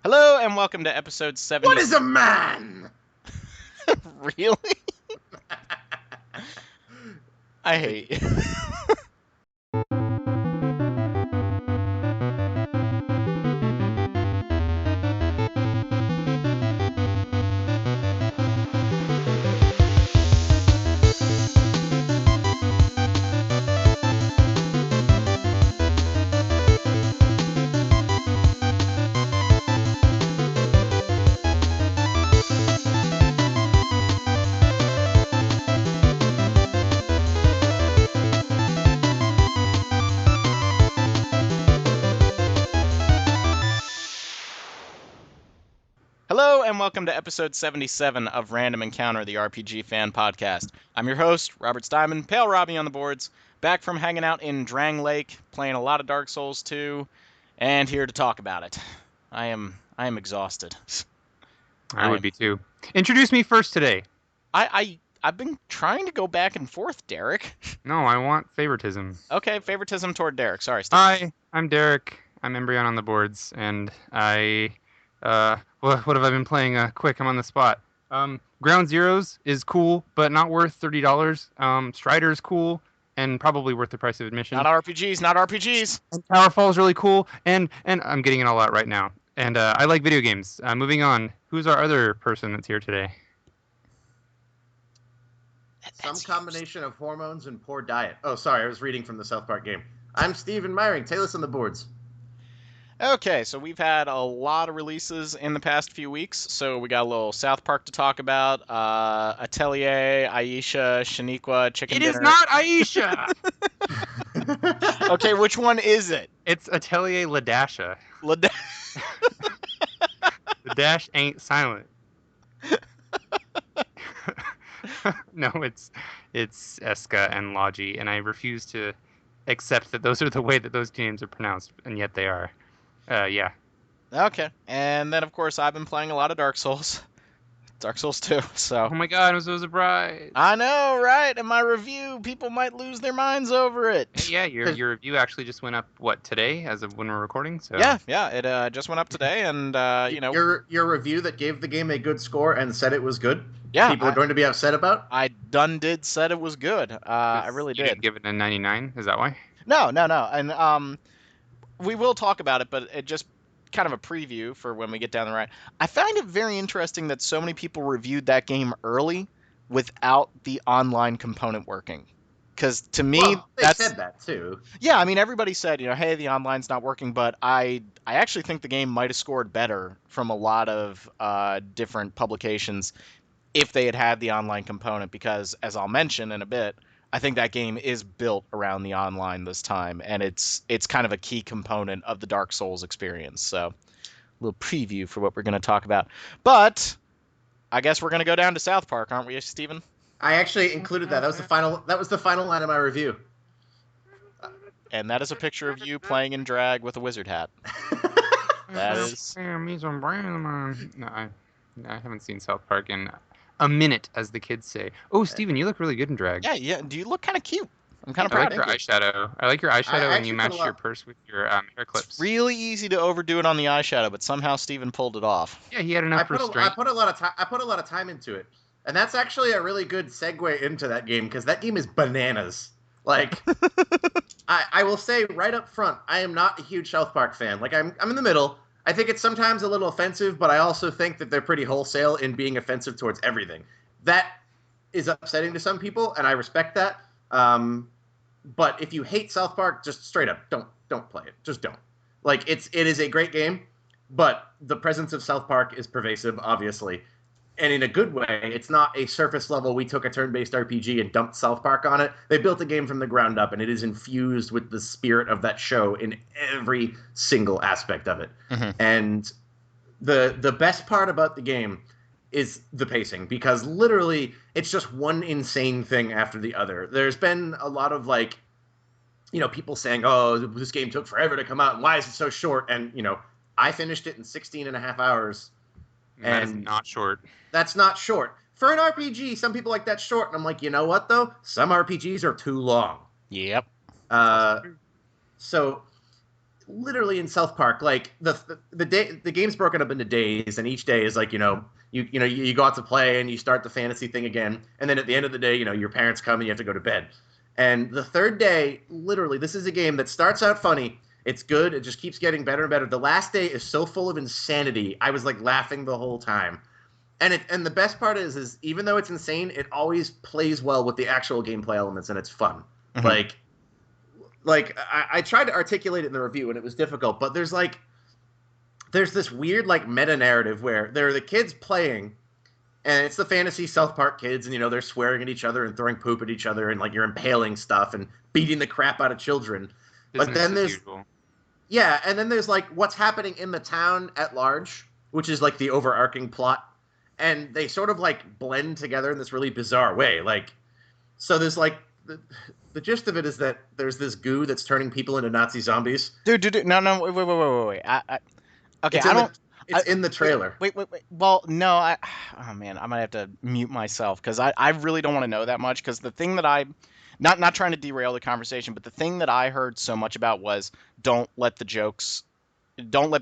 Hello and welcome to episode 70. What is a man? Really? I hate you. Hello and welcome to episode 77 of Random Encounter, the RPG fan podcast. I'm your host, Robert Steinman, Pale Robbie on the boards, back from hanging out in Drangleic, playing a lot of Dark Souls 2, and here to talk about it. I am exhausted. I would be too. Introduce me first today. I've been trying to go back and forth, Derek. No, I want favoritism. Okay, favoritism toward Derek. Sorry, Steve. Hi, I'm Derek. I'm Embryon on the boards, and what have I been playing? Quick, I'm on the spot. Ground Zeroes is cool, but not worth $30. Strider's cool, and probably worth the price of admission. Not RPGs. And Towerfall's really cool, and I'm getting it all out right now. And I like video games. Moving on, who's our other person that's here today? Some combination of hormones and poor diet. Oh, sorry, I was reading from the South Park game. I'm Stephen Myring, Taylor on the boards. Okay, so we've had a lot of releases in the past few weeks. So we got a little South Park to talk about. Atelier, Aisha, Shaniqua, Chicken Dinner. It is not Aisha! Okay, which one is it? It's Atelier Ladasha. The dash ain't silent. No, it's Eska and Logi, and I refuse to accept that those are the way that those two names are pronounced, and yet they are. Yeah. Okay, and then of course I've been playing a lot of Dark Souls. Dark Souls 2, so. Oh my god, I'm so surprised. I know, right? In my review, people might lose their minds over it. Yeah, your review actually just went up, today, as of when we're recording? So. Yeah, it just went up today, and, Your review that gave the game a good score and said it was good? Yeah. People are going to be upset about? I did said it was good. I really You did. didn't give it a 99? Is that why? No. And, we will talk about it, but it just kind of a preview for when we get down the road. I find it very interesting that so many people reviewed that game early without the online component working. Because to me, they said that too. Yeah, I mean, everybody said, hey, the online's not working, but I actually think the game might have scored better from a lot of different publications if they had the online component, because, as I'll mention in a bit, I think that game is built around the online this time, and it's kind of a key component of the Dark Souls experience. So, a little preview for what we're going to talk about. But I guess we're going to go down to South Park, aren't we, Stephen? I actually included that. That was the final line of my review. And that is a picture of you playing in drag with a wizard hat. That is. No, I haven't seen South Park in a minute, as the kids say. Oh, Steven, you look really good in drag. Yeah. Do you look kind of cute? I'm kind of proud of you. I like your eyeshadow, and you match your purse with your hair clips. It's really easy to overdo it on the eyeshadow, but somehow Steven pulled it off. Yeah, he had enough restraint. I put a lot of time into it, and that's actually a really good segue into that game, because that game is bananas. Like, I will say right up front, I am not a huge South Park fan. Like, I'm in the middle. I think it's sometimes a little offensive, but I also think that they're pretty wholesale in being offensive towards everything. That is upsetting to some people, and I respect that. But if you hate South Park, just straight up, don't play it. Just don't. Like, it is a great game, but the presence of South Park is pervasive, obviously. And in a good way, it's not a surface level, we took a turn-based RPG and dumped South Park on it. They built a game from the ground up, and it is infused with the spirit of that show in every single aspect of it. Mm-hmm. And the best part about the game is the pacing, because literally it's just one insane thing after the other. There's been a lot of, people saying, oh, this game took forever to come out, and why is it so short? And, I finished it in 16 and a half hours. And that is not short. That's not short. For an RPG, some people like that short, and I'm like, you know what, though? Some RPGs are too long. Yep. So literally in South Park, like the game's broken up into days, and each day is like you go out to play and you start the fantasy thing again, and then at the end of the day, your parents come and you have to go to bed. And the third day, literally, this is a game that starts out funny. It's good. It just keeps getting better and better. The last day is so full of insanity. I was like laughing the whole time. And the best part is even though it's insane, it always plays well with the actual gameplay elements, and it's fun. Mm-hmm. Like I tried to articulate it in the review, and it was difficult. But there's this weird like meta narrative where there are the kids playing, and it's the fantasy South Park kids, and they're swearing at each other and throwing poop at each other, and like you're impaling stuff and beating the crap out of children. But then there's yeah, and then there's like what's happening in the town at large, which is like the overarching plot. And they sort of like blend together in this really bizarre way. Like, so there's like the gist of it is that there's this goo that's turning people into Nazi zombies. Dude, no, wait. Okay, It's in the trailer. Wait. Well, no, oh man, I might have to mute myself because I really don't want to know that much. Because the thing that not trying to derail the conversation, but the thing that I heard so much about was don't let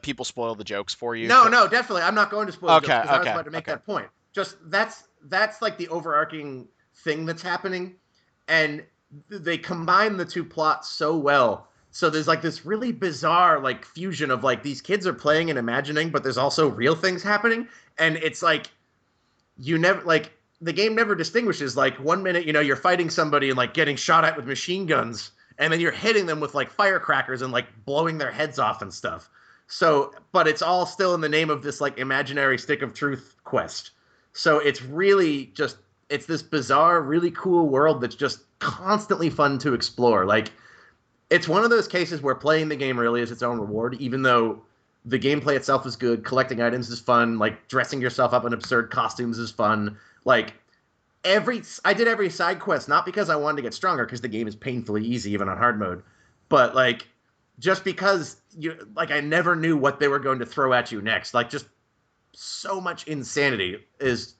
people spoil the jokes for you. No, definitely. I'm not going to spoil the jokes because I was about to make that point. Just that's like the overarching thing that's happening, and they combine the two plots so well. So there's like this really bizarre like fusion of like these kids are playing and imagining, but there's also real things happening, and it's like the game never distinguishes. Like 1 minute, you're fighting somebody and like getting shot at with machine guns, and then you're hitting them with like firecrackers and like blowing their heads off and stuff. So, but it's all still in the name of this like imaginary stick of truth quest. So it's really just, it's this bizarre, really cool world that's just constantly fun to explore. Like, it's one of those cases where playing the game really is its own reward, even though the gameplay itself is good, collecting items is fun, like dressing yourself up in absurd costumes is fun. Like, I did every side quest, not because I wanted to get stronger, because the game is painfully easy, even on hard mode, but like, just because I never knew what they were going to throw at you next. Like, just so much insanity it's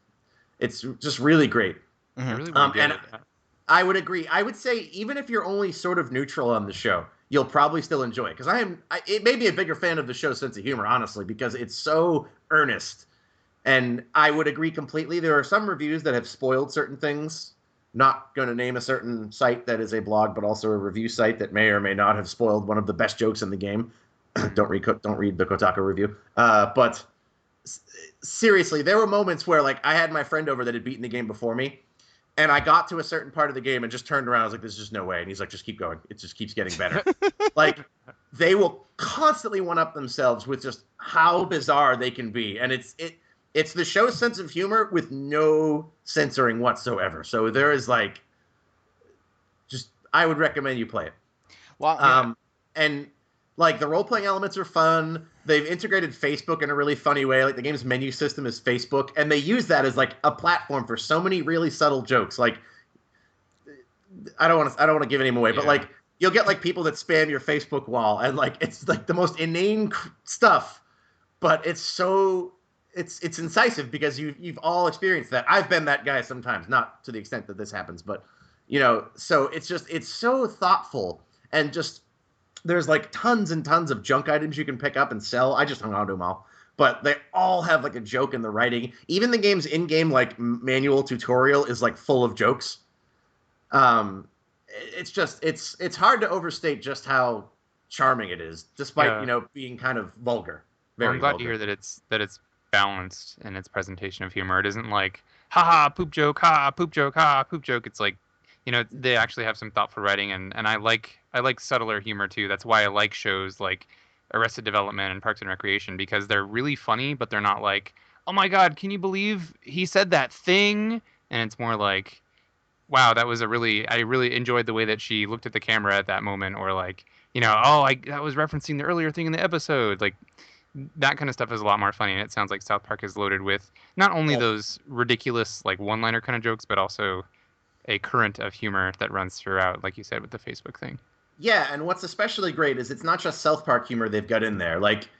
just really great. Mm-hmm. I really want to get that. I would agree. I would say even if you're only sort of neutral on the show, you'll probably still enjoy it. Because it may be a bigger fan of the show's sense of humor, honestly, because it's so earnest. And I would agree completely. There are some reviews that have spoiled certain things. Not going to name a certain site that is a blog, but also a review site that may or may not have spoiled one of the best jokes in the game. Don't read the Kotaku review. But seriously, there were moments where like I had my friend over that had beaten the game before me, and I got to a certain part of the game and just turned around. I was like, "There's just no way." And he's like, "Just keep going. It just keeps getting better." Like, they will constantly one up themselves with just how bizarre they can be, and it's the show's sense of humor with no censoring whatsoever. So there is like, I would recommend you play it. Well, and like the role playing elements are fun. They've integrated Facebook in a really funny way. Like the game's menu system is Facebook, and they use that as like a platform for so many really subtle jokes. Like, I don't want to give any away, but like you'll get like people that spam your Facebook wall, and like it's like the most inane stuff, but it's so. It's incisive because you've all experienced that. I've been that guy sometimes, not to the extent that this happens, but so it's so thoughtful, and just there's like tons and tons of junk items you can pick up and sell. I just hung on to them all, but they all have like a joke in the writing. Even the game's in-game like manual tutorial is like full of jokes. It's hard to overstate just how charming it is, despite being kind of vulgar. I'm glad to hear that it's balanced in its presentation of humor. It isn't like haha poop joke, ha poop joke, ha poop joke. It's like they actually have some thoughtful writing, and I like subtler humor too. That's why I like shows like Arrested Development and Parks and Recreation, because they're really funny, but they're not like, oh my god, can you believe he said that thing? And it's more like, wow, I really enjoyed the way that she looked at the camera at that moment, or like, that was referencing the earlier thing in the episode. Like, that kind of stuff is a lot more funny, and it sounds like South Park is loaded with not only those ridiculous like one-liner kind of jokes, but also a current of humor that runs throughout, like you said with the Facebook thing. Yeah, and what's especially great is it's not just South Park humor they've got in there. Like,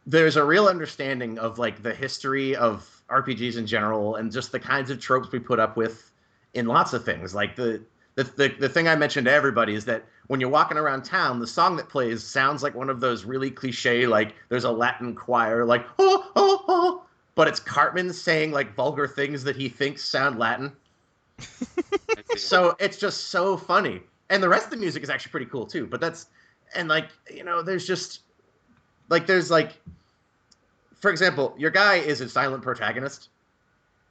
there's a real understanding of like the history of RPGs in general, and just the kinds of tropes we put up with in lots of things. Like the thing I mentioned to everybody is that when you're walking around town, the song that plays sounds like one of those really cliche, like there's a Latin choir, like oh oh oh, but it's Cartman saying like vulgar things that he thinks sound Latin. I see. So it's just so funny, and the rest of the music is actually pretty cool too. But that's and like there's just there's for example, your guy is a silent protagonist.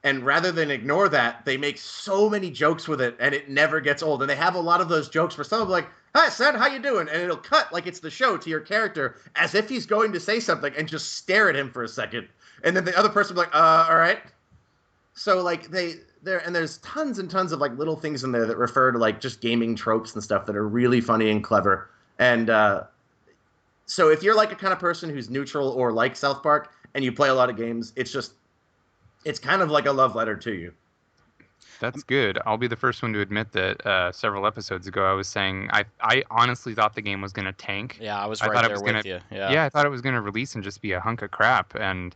And rather than ignore that, they make so many jokes with it, and it never gets old. And they have a lot of those jokes where someone's like, "Hi, son, how you doing?" And it'll cut like it's the show to your character, as if he's going to say something, and just stare at him for a second. And then the other person will be like, all right." So like there's tons and tons of like little things in there that refer to like just gaming tropes and stuff that are really funny and clever. And so if you're like a kind of person who's neutral or like South Park and you play a lot of games, it's kind of like a love letter to you. That's good. I'll be the first one to admit that several episodes ago I was saying I honestly thought the game was going to tank. Yeah, I was I right thought it there was with gonna, you. yeah, I thought it was going to release and just be a hunk of crap, and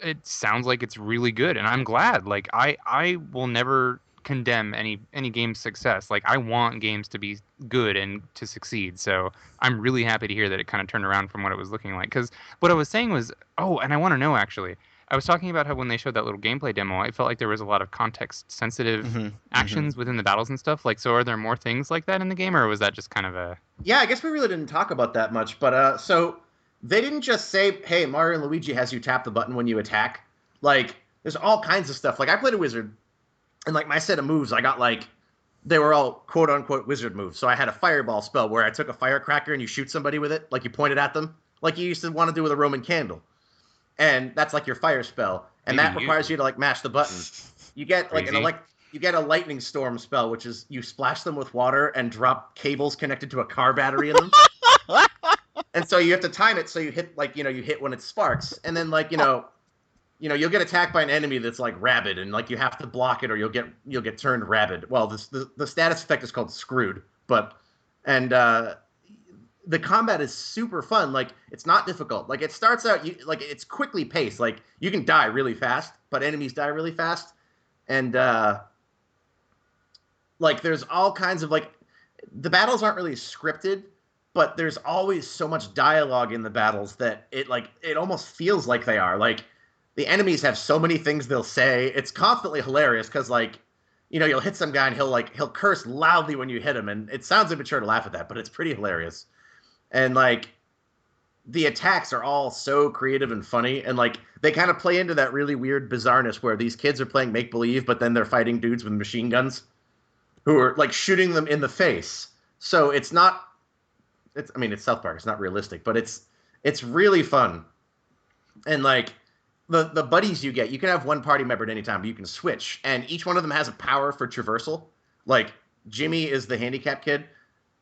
it sounds like it's really good, and I'm glad. Like I will never condemn any game's success. Like I want games to be good and to succeed. So I'm really happy to hear that it kind of turned around from what it was looking like. Because what I was saying was, oh, and I want to know actually. I was talking about how when they showed that little gameplay demo, I felt like there was a lot of context-sensitive actions within the battles and stuff. Like, so are there more things like that in the game, or was that just kind of a... Yeah, I guess we really didn't talk about that much, but so they didn't just say, "Hey, Mario and Luigi has you tap the button when you attack." Like, there's all kinds of stuff. Like, I played a wizard, and like my set of moves, I got like they were all quote unquote wizard moves. So I had a fireball spell where I took a firecracker and you shoot somebody with it, like you pointed at them, like you used to want to do with a Roman candle. And that's like your fire spell, and that requires you to like mash the button. You get like you get a lightning storm spell, which is you splash them with water and drop cables connected to a car battery in them. And so you have to time it so you hit you hit when it sparks, and then you'll get attacked by an enemy that's like rabid, and like you have to block it or you'll get turned rabid. Well, the status effect is called screwed, but and the combat is super fun. Like it's not difficult. Like it starts out it's quickly paced. Like you can die really fast, but enemies die really fast. And like there's all kinds of the battles aren't really scripted, but there's always so much dialogue in the battles that it almost feels like they are. Like the enemies have so many things they'll say. It's constantly hilarious because you'll hit some guy and he'll curse loudly when you hit him, and it sounds immature to laugh at that, but it's pretty hilarious. And the attacks are all so creative and funny, and they kind of play into that really weird bizarreness where these kids are playing make believe, but then they're fighting dudes with machine guns who are shooting them in the face. So it's South Park. It's not realistic, but it's really fun. And the buddies you get, you can have one party member at any time, but you can switch, and each one of them has a power for traversal. Like Jimmy is the handicap kid.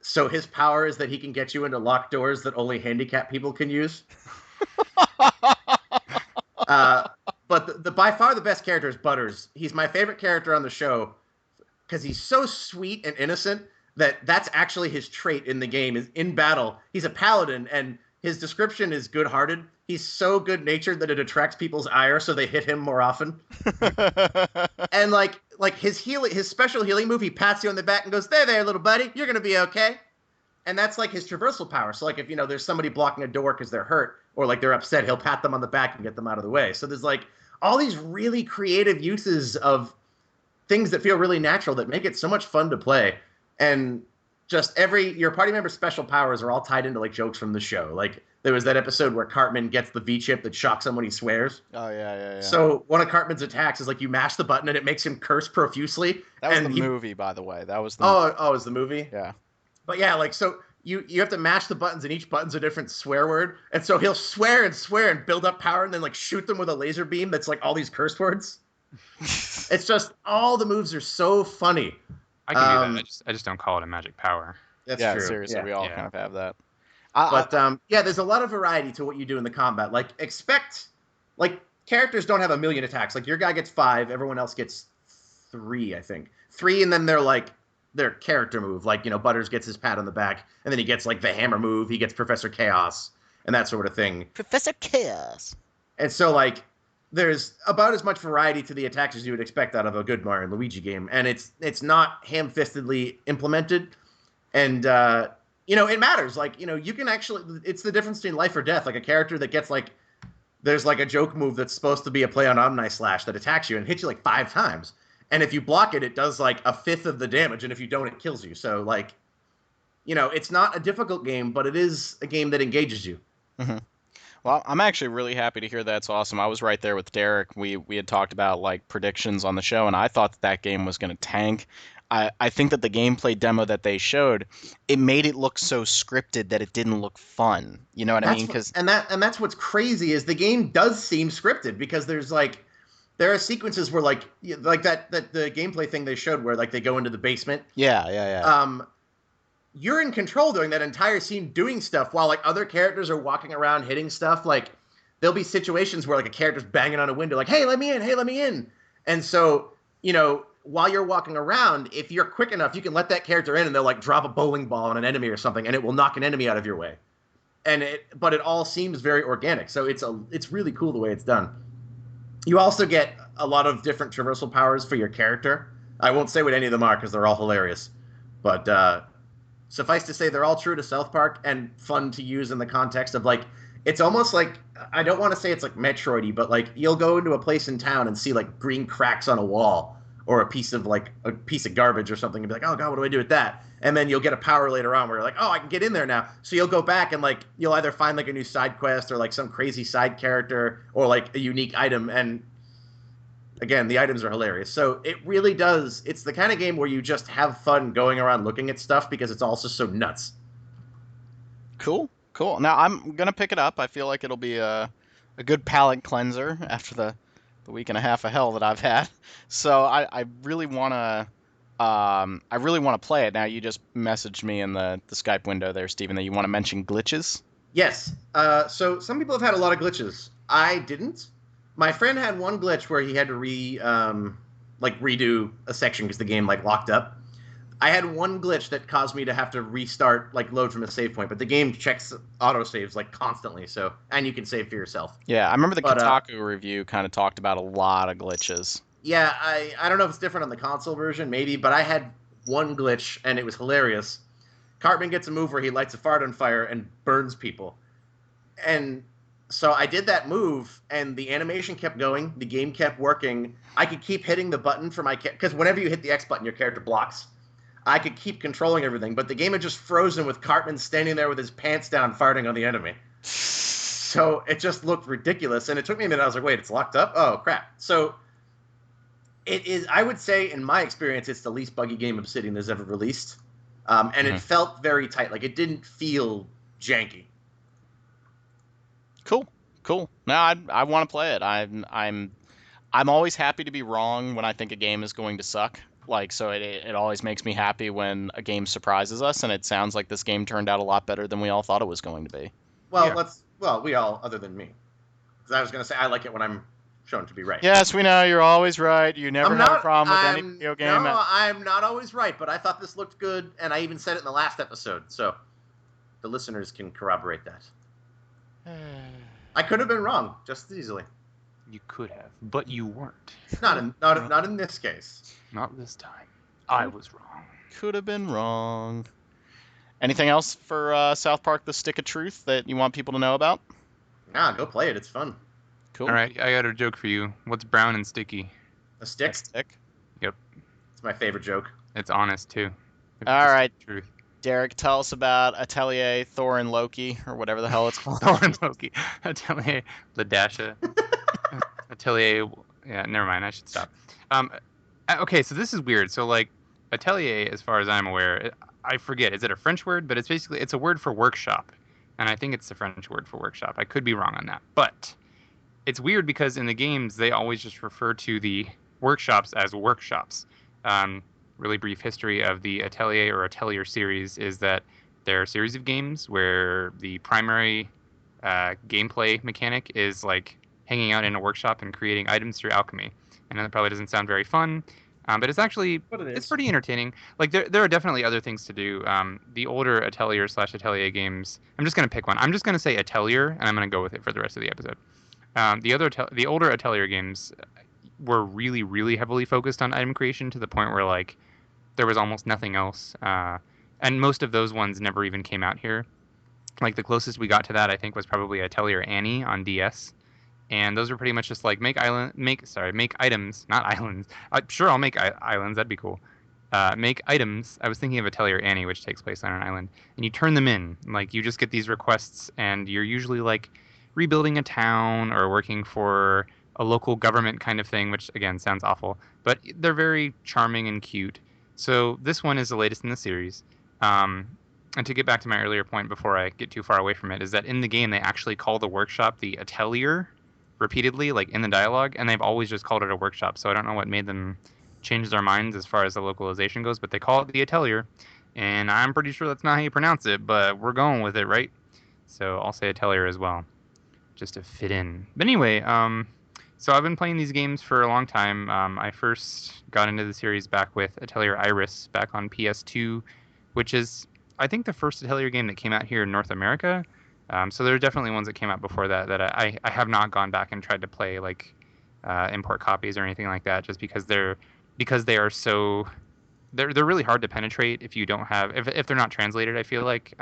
So his power is that he can get you into locked doors that only handicapped people can use. But the by far the best character is Butters. He's my favorite character on the show because he's so sweet and innocent that's actually his trait in the game. Is in battle, he's a paladin, and his description is good-hearted. He's so good-natured that it attracts people's ire, so they hit him more often. And his special healing move, he pats you on the back and goes, there, little buddy, you're gonna be okay. And that's his traversal power. So if there's somebody blocking a door because they're hurt or they're upset, he'll pat them on the back and get them out of the way. So there's all these really creative uses of things that feel really natural that make it so much fun to play. And just your party member's special powers are all tied into jokes from the show. There was that episode where Cartman gets the V-chip that shocks him when he swears. Oh, yeah. So one of Cartman's attacks is you mash the button and it makes him curse profusely. That was the movie, by the way. That was the Oh, it was the movie? Yeah. But yeah, so you have to mash the buttons and each button's a different swear word. And so he'll swear and build up power and then shoot them with a laser beam that's all these curse words. It's just all the moves are so funny. I can do that. I just don't call it a magic power. That's true. Seriously, yeah. We all kind of have that. But there's a lot of variety to what you do in the combat. Characters don't have a million attacks. Your guy gets 5, everyone else gets 3, I think. 3, and then they're their character move. Butters gets his pat on the back, and then he gets the hammer move. He gets Professor Chaos and that sort of thing. Professor Chaos. And so there's about as much variety to the attacks as you would expect out of a good Mario and Luigi game, and it's not ham-fistedly implemented, and it matters. Like, you can actually, it's the difference between life or death. Like a character that gets like, there's like a joke move that's supposed to be a play on Omni Slash that attacks you and hits you like 5 times, and if you block it, it does like 1/5 of the damage, and if you don't, it kills you. So like, it's not a difficult game, but it is a game that engages you. Mm-hmm. Well, I'm actually really happy to hear that's awesome. I was right there with Derek. We had talked about like predictions on the show, and I thought that game was going to tank. I think that the gameplay demo that they showed, it made it look so scripted that it didn't look fun. You know what I mean? That's what's crazy is the game does seem scripted, because there are sequences where like that the gameplay thing they showed where like they go into the basement. Yeah. You're in control during that entire scene doing stuff while like other characters are walking around hitting stuff. Like there'll be situations where like a character's banging on a window like, hey, let me in. And so, while you're walking around, if you're quick enough, you can let that character in and they'll like drop a bowling ball on an enemy or something and it will knock an enemy out of your way. But it all seems very organic. So it's really cool the way it's done. You also get a lot of different traversal powers for your character. I won't say what any of them are because they're all hilarious. But suffice to say, they're all true to South Park and fun to use in the context of like, it's almost like, I don't want to say it's like Metroid-y, but like you'll go into a place in town and see like green cracks on a wall or a piece of garbage or something and be like, oh God, what do I do with that? And then you'll get a power later on where you're like, oh, I can get in there now. So you'll go back and like, you'll either find like a new side quest or like some crazy side character or like a unique item. And again, the items are hilarious. So it really does. It's the kind of game where you just have fun going around looking at stuff because it's also so nuts. Cool. Now I'm gonna pick it up. I feel like it'll be a good palate cleanser after the week and a half of hell that I've had. So I really wanna play it. Now you just messaged me in the Skype window there, Stephen, that you want to mention glitches. Yes. So some people have had a lot of glitches. I didn't. My friend had one glitch where he had to redo a section because the game like locked up. I had one glitch that caused me to have to restart, like load from a save point, but the game checks autosaves like constantly, and you can save for yourself. Yeah, I remember the Kotaku review kind of talked about a lot of glitches. Yeah, I don't know if it's different on the console version, maybe, but I had one glitch and it was hilarious. Cartman gets a move where he lights a fart on fire and burns people. And so I did that move, and the animation kept going, the game kept working. I could keep hitting the button for because whenever you hit the X button, your character blocks. I could keep controlling everything, but the game had just frozen with Cartman standing there with his pants down farting on the enemy. So it just looked ridiculous, and it took me a minute. I was like, wait, it's locked up? Oh, crap. So it is, I would say, in my experience, it's the least buggy game Obsidian has ever released. And it felt very tight. Like, it didn't feel janky. Cool. Now I want to play it. I'm always happy to be wrong when I think a game is going to suck. Like, so it always makes me happy when a game surprises us, and it sounds like this game turned out a lot better than we all thought it was going to be. Well, yeah. We all, other than me. Because I was going to say, I like it when I'm shown to be right. Yes, we know, you're always right. You never have a problem with any video game. No, I'm not always right, but I thought this looked good, and I even said it in the last episode, so the listeners can corroborate that. I could have been wrong, just as easily. You could have, but you weren't. Not in this case. Not this time. I was wrong. Could have been wrong. Anything else for South Park: The Stick of Truth that you want people to know about? Nah, go play it. It's fun. Cool. All right, I got a joke for you. What's brown and sticky? A stick? A stick? Yep. It's my favorite joke. It's honest, too. All right. Truth. Derek, tell us about Atelier, Thor, and Loki, or whatever the hell it's called. Thor and Loki. Atelier, Ladasha. Atelier, yeah, never mind. I should stop. Okay, so this is weird. So, like, Atelier, as far as I'm aware, I forget. Is it a French word? But it's a word for workshop. And I think it's the French word for workshop. I could be wrong on that. But it's weird because in the games, they always just refer to the workshops as workshops. Really brief history of the Atelier or Atelier series is that they're a series of games where the primary gameplay mechanic is like hanging out in a workshop and creating items through alchemy. And that probably doesn't sound very fun, but it's actually it's pretty entertaining. Like there are definitely other things to do. The older Atelier/Atelier games, I'm just going to pick one. I'm just going to say Atelier, and I'm going to go with it for the rest of the episode. The older Atelier games were really, really heavily focused on item creation to the point where like there was almost nothing else. And most of those ones never even came out here. Like the closest we got to that, I think, was probably Atelier Annie on DS. And those are pretty much just like make items, not islands. Sure, I'll make islands. That'd be cool. Make items. I was thinking of Atelier Annie, which takes place on an island, and you turn them in. Like you just get these requests, and you're usually like rebuilding a town or working for a local government kind of thing, which again sounds awful, but they're very charming and cute. So this one is the latest in the series. And to get back to my earlier point before I get too far away from it, is that in the game they actually call the workshop the Atelier repeatedly, like in the dialogue, and they've always just called it a workshop. So I don't know what made them change their minds as far as the localization goes, but they call it the Atelier, and I'm pretty sure that's not how you pronounce it, but we're going with it, right? So I'll say Atelier as well, just to fit in. But anyway, so I've been playing these games for a long time. I first got into the series back with Atelier Iris back on PS2, which is, I think, the first Atelier game that came out here in North America. So there are definitely ones that came out before that that I have not gone back and tried to play, like import copies or anything like that, just because they are so they're really hard to penetrate if you don't have if they're not translated. I feel like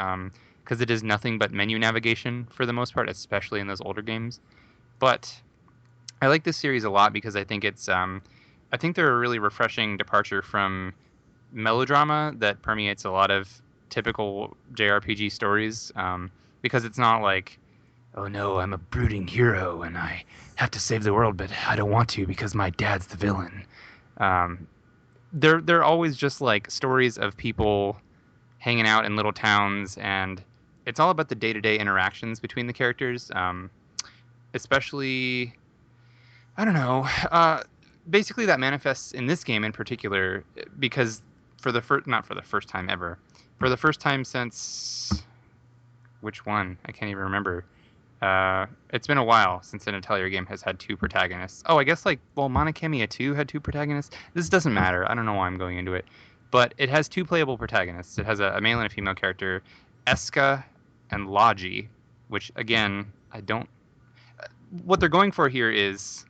because it is nothing but menu navigation for the most part, especially in those older games. But I like this series a lot because I think I think they're a really refreshing departure from melodrama that permeates a lot of typical JRPG stories. Because it's not like, oh no, I'm a brooding hero and I have to save the world, but I don't want to because my dad's the villain. Um, they're always just like stories of people hanging out in little towns, and it's all about the day-to-day interactions between the characters. Especially, I don't know. Basically, that manifests in this game in particular because not for the first time ever, for the first time since which one? I can't even remember. It's been a while since an Atelier game has had two protagonists. Oh, I guess Monokamiya 2 had two protagonists. This doesn't matter. I don't know why I'm going into it. But it has two playable protagonists. It has a male and a female character, Eska and Logi, which again, I don't... What they're going for here is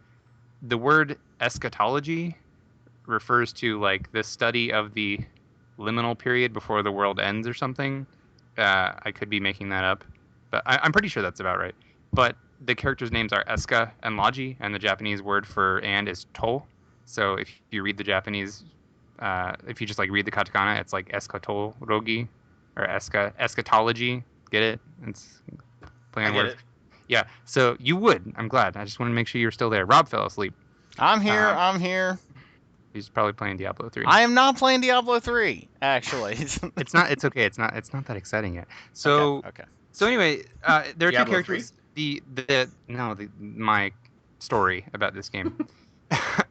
the word eschatology refers to like the study of the liminal period before the world ends or something. I could be making that up, but I'm pretty sure that's about right. But the characters' names are Eska and Logi, and the Japanese word for "and" is to. So if you read the Japanese, if you just like read the katakana, it's like eskatologi or eschatology. Get it? It's play on I get words. it. Yeah. So you would. I'm glad. I just wanted to make sure you were still there. Rob fell asleep. I'm here. Um, I'm here. He's probably playing Diablo 3. I am not playing Diablo 3, actually. It's not. It's okay. It's not that exciting yet. So Okay. so anyway, there are two Diablo 3? characters. My story about this game.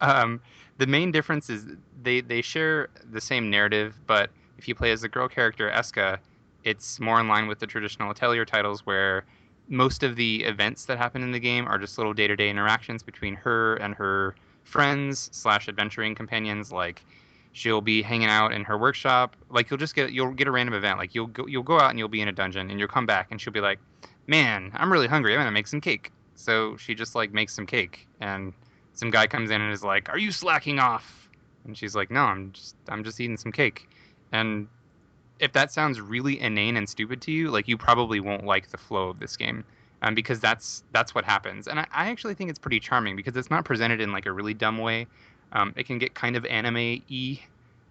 The main difference is they share the same narrative, but if you play as the girl character Eska, it's more in line with the traditional Atelier titles, where most of the events that happen in the game are just little day-to-day interactions between her and her friends slash adventuring companions. Like she'll be hanging out in her workshop. Like you'll get a random event. Like you'll go out and you'll be in a dungeon and you'll come back and she'll be like, man, I'm really hungry. I'm gonna make some cake. So she just like makes some cake, and some guy comes in and is like, are you slacking off? And she's like, no, I'm just eating some cake. And if that sounds really inane and stupid to you, like you probably won't like the flow of this game. Because that's what happens. And I actually think it's pretty charming because it's not presented in like a really dumb way. It can get kind of anime-y,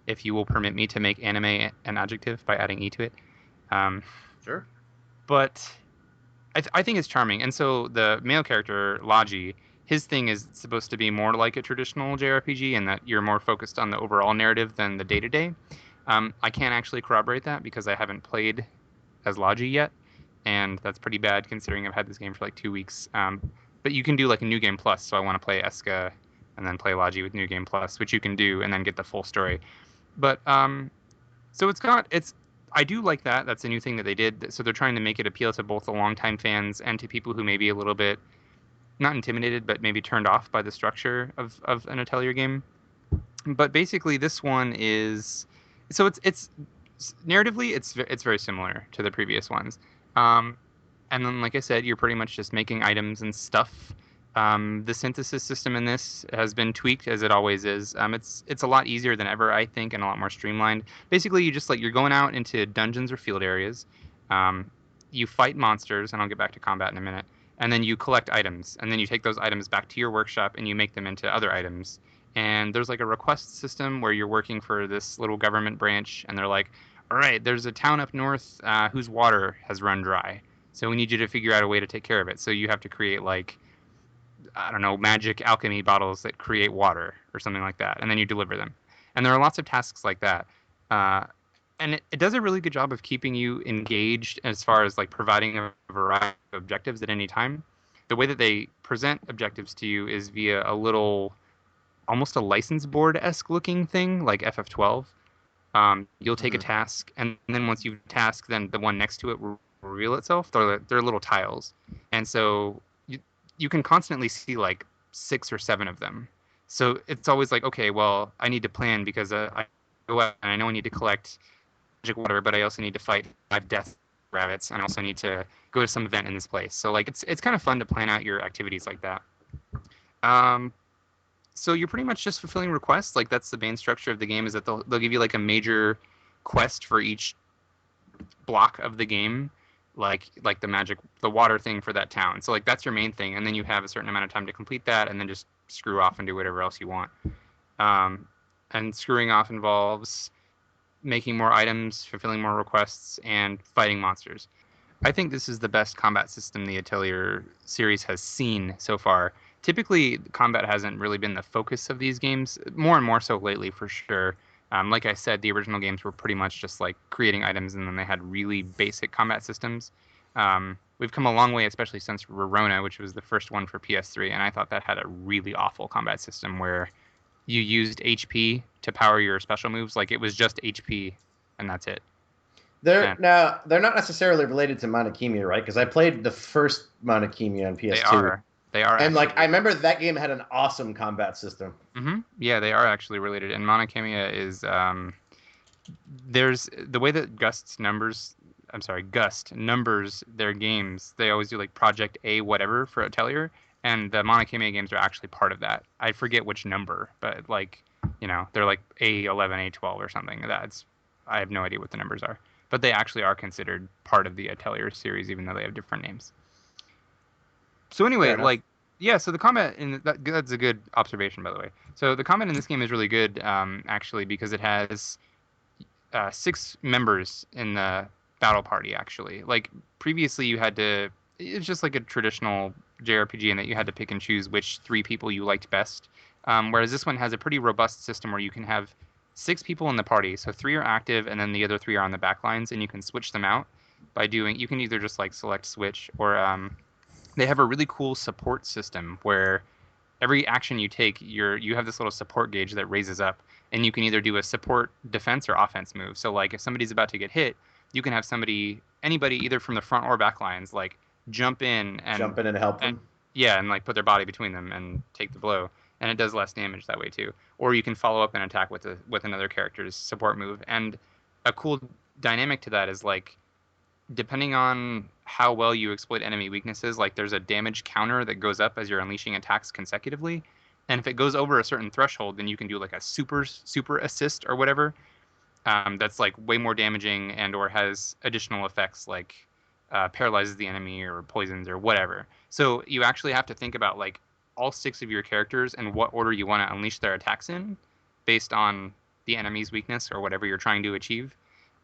if you will permit me to make anime an adjective by adding e to it. Sure. But I think it's charming. And so the male character, Logi, his thing is supposed to be more like a traditional JRPG, and that you're more focused on the overall narrative than the day-to-day. I can't actually corroborate that because I haven't played as Logi yet, and that's pretty bad considering I've had this game for like 2 weeks. But you can do like a New Game Plus, so I want to play Eska and then play Logi with New Game Plus, which you can do, and then get the full story. But so I do like that. That's a new thing that they did. So they're trying to make it appeal to both the longtime fans and to people who may be a little bit not intimidated, but maybe turned off by the structure of an Atelier game. But basically, this one is so it's narratively it's very similar to the previous ones. And then, like I said, you're pretty much just making items and stuff. The synthesis system in this has been tweaked as it always is. It's a lot easier than ever, I think, and a lot more streamlined. Basically, you just like you're going out into dungeons or field areas. Um, you fight monsters, and I'll get back to combat in a minute. And then you collect items, and then you take those items back to your workshop and you make them into other items. And there's like a request system where you're working for this little government branch, and they're like, "All right, there's a town up north whose water has run dry, so we need you to figure out a way to take care of it." So you have to create like I don't know, magic alchemy bottles that create water or something like that, and then you deliver them. And there are lots of tasks like that. Uh, and it does a really good job of keeping you engaged as far as like providing a variety of objectives at any time. The way that they present objectives to you is via a little, almost a license board-esque looking thing like FF12. You'll take a task, and then once you task, then the one next to it will reveal itself. They're little tiles. And so you can constantly see like 6 or 7 of them. So it's always like, okay, well, I need to plan because I go out and I know I need to collect magic water, but I also need to fight 5 death rabbits, and I also need to go to some event in this place. So like it's kind of fun to plan out your activities like that. So you're pretty much just fulfilling requests. Like that's the main structure of the game, is that they'll give you like a major quest for each block of the game, like the water thing for that town. So like that's your main thing, and then you have a certain amount of time to complete that, and then just screw off and do whatever else you want. And screwing off involves making more items, fulfilling more requests, and fighting monsters. I think this is the best combat system the Atelier series has seen so far. Typically, combat hasn't really been the focus of these games, more and more so lately for sure. Like I said, the original games were pretty much just like creating items, and then they had really basic combat systems. We've come a long way, especially since Rorona, which was the first one for PS3, and I thought that had a really awful combat system where you used HP to power your special moves. Like it was just HP, and that's it. They're not necessarily related to Monokemia, right? Because I played the first Monokemia on PS2. They are. And like I remember that game had an awesome combat system. Mm-hmm. Yeah, they are actually related. And Monokemia is there's the way that Gust numbers their games. They always do like Project A whatever for Atelier, and the Monokemia games are actually part of that. I forget which number, but like they're like A11, A12 or something. I have no idea what the numbers are, but they actually are considered part of the Atelier series, even though they have different names. So anyway, so the combat that's a good observation, by the way. So the combat in this game is really good, actually, because it has 6 members in the battle party. Actually, like previously, it's just like a traditional JRPG in that you had to pick and choose which 3 people you liked best. Whereas this one has a pretty robust system where you can have 6 people in the party, so 3 are active, and then the other 3 are on the back lines, and you can switch them out by you can either just like select switch, or they have a really cool support system where every action you take, you have this little support gauge that raises up, and you can either do a support defense or offense move. So like if somebody's about to get hit, you can have anybody either from the front or back lines, like jump in and help them. Yeah, and like put their body between them and take the blow, and it does less damage that way too. Or you can follow up and attack with another character's support move. And a cool dynamic to that is like, depending on how well you exploit enemy weaknesses, like there's a damage counter that goes up as you're unleashing attacks consecutively. And if it goes over a certain threshold, then you can do like a super assist or whatever. That's like way more damaging and or has additional effects like paralyzes the enemy or poisons or whatever. So you actually have to think about like all 6 of your characters and what order you want to unleash their attacks in based on the enemy's weakness or whatever you're trying to achieve.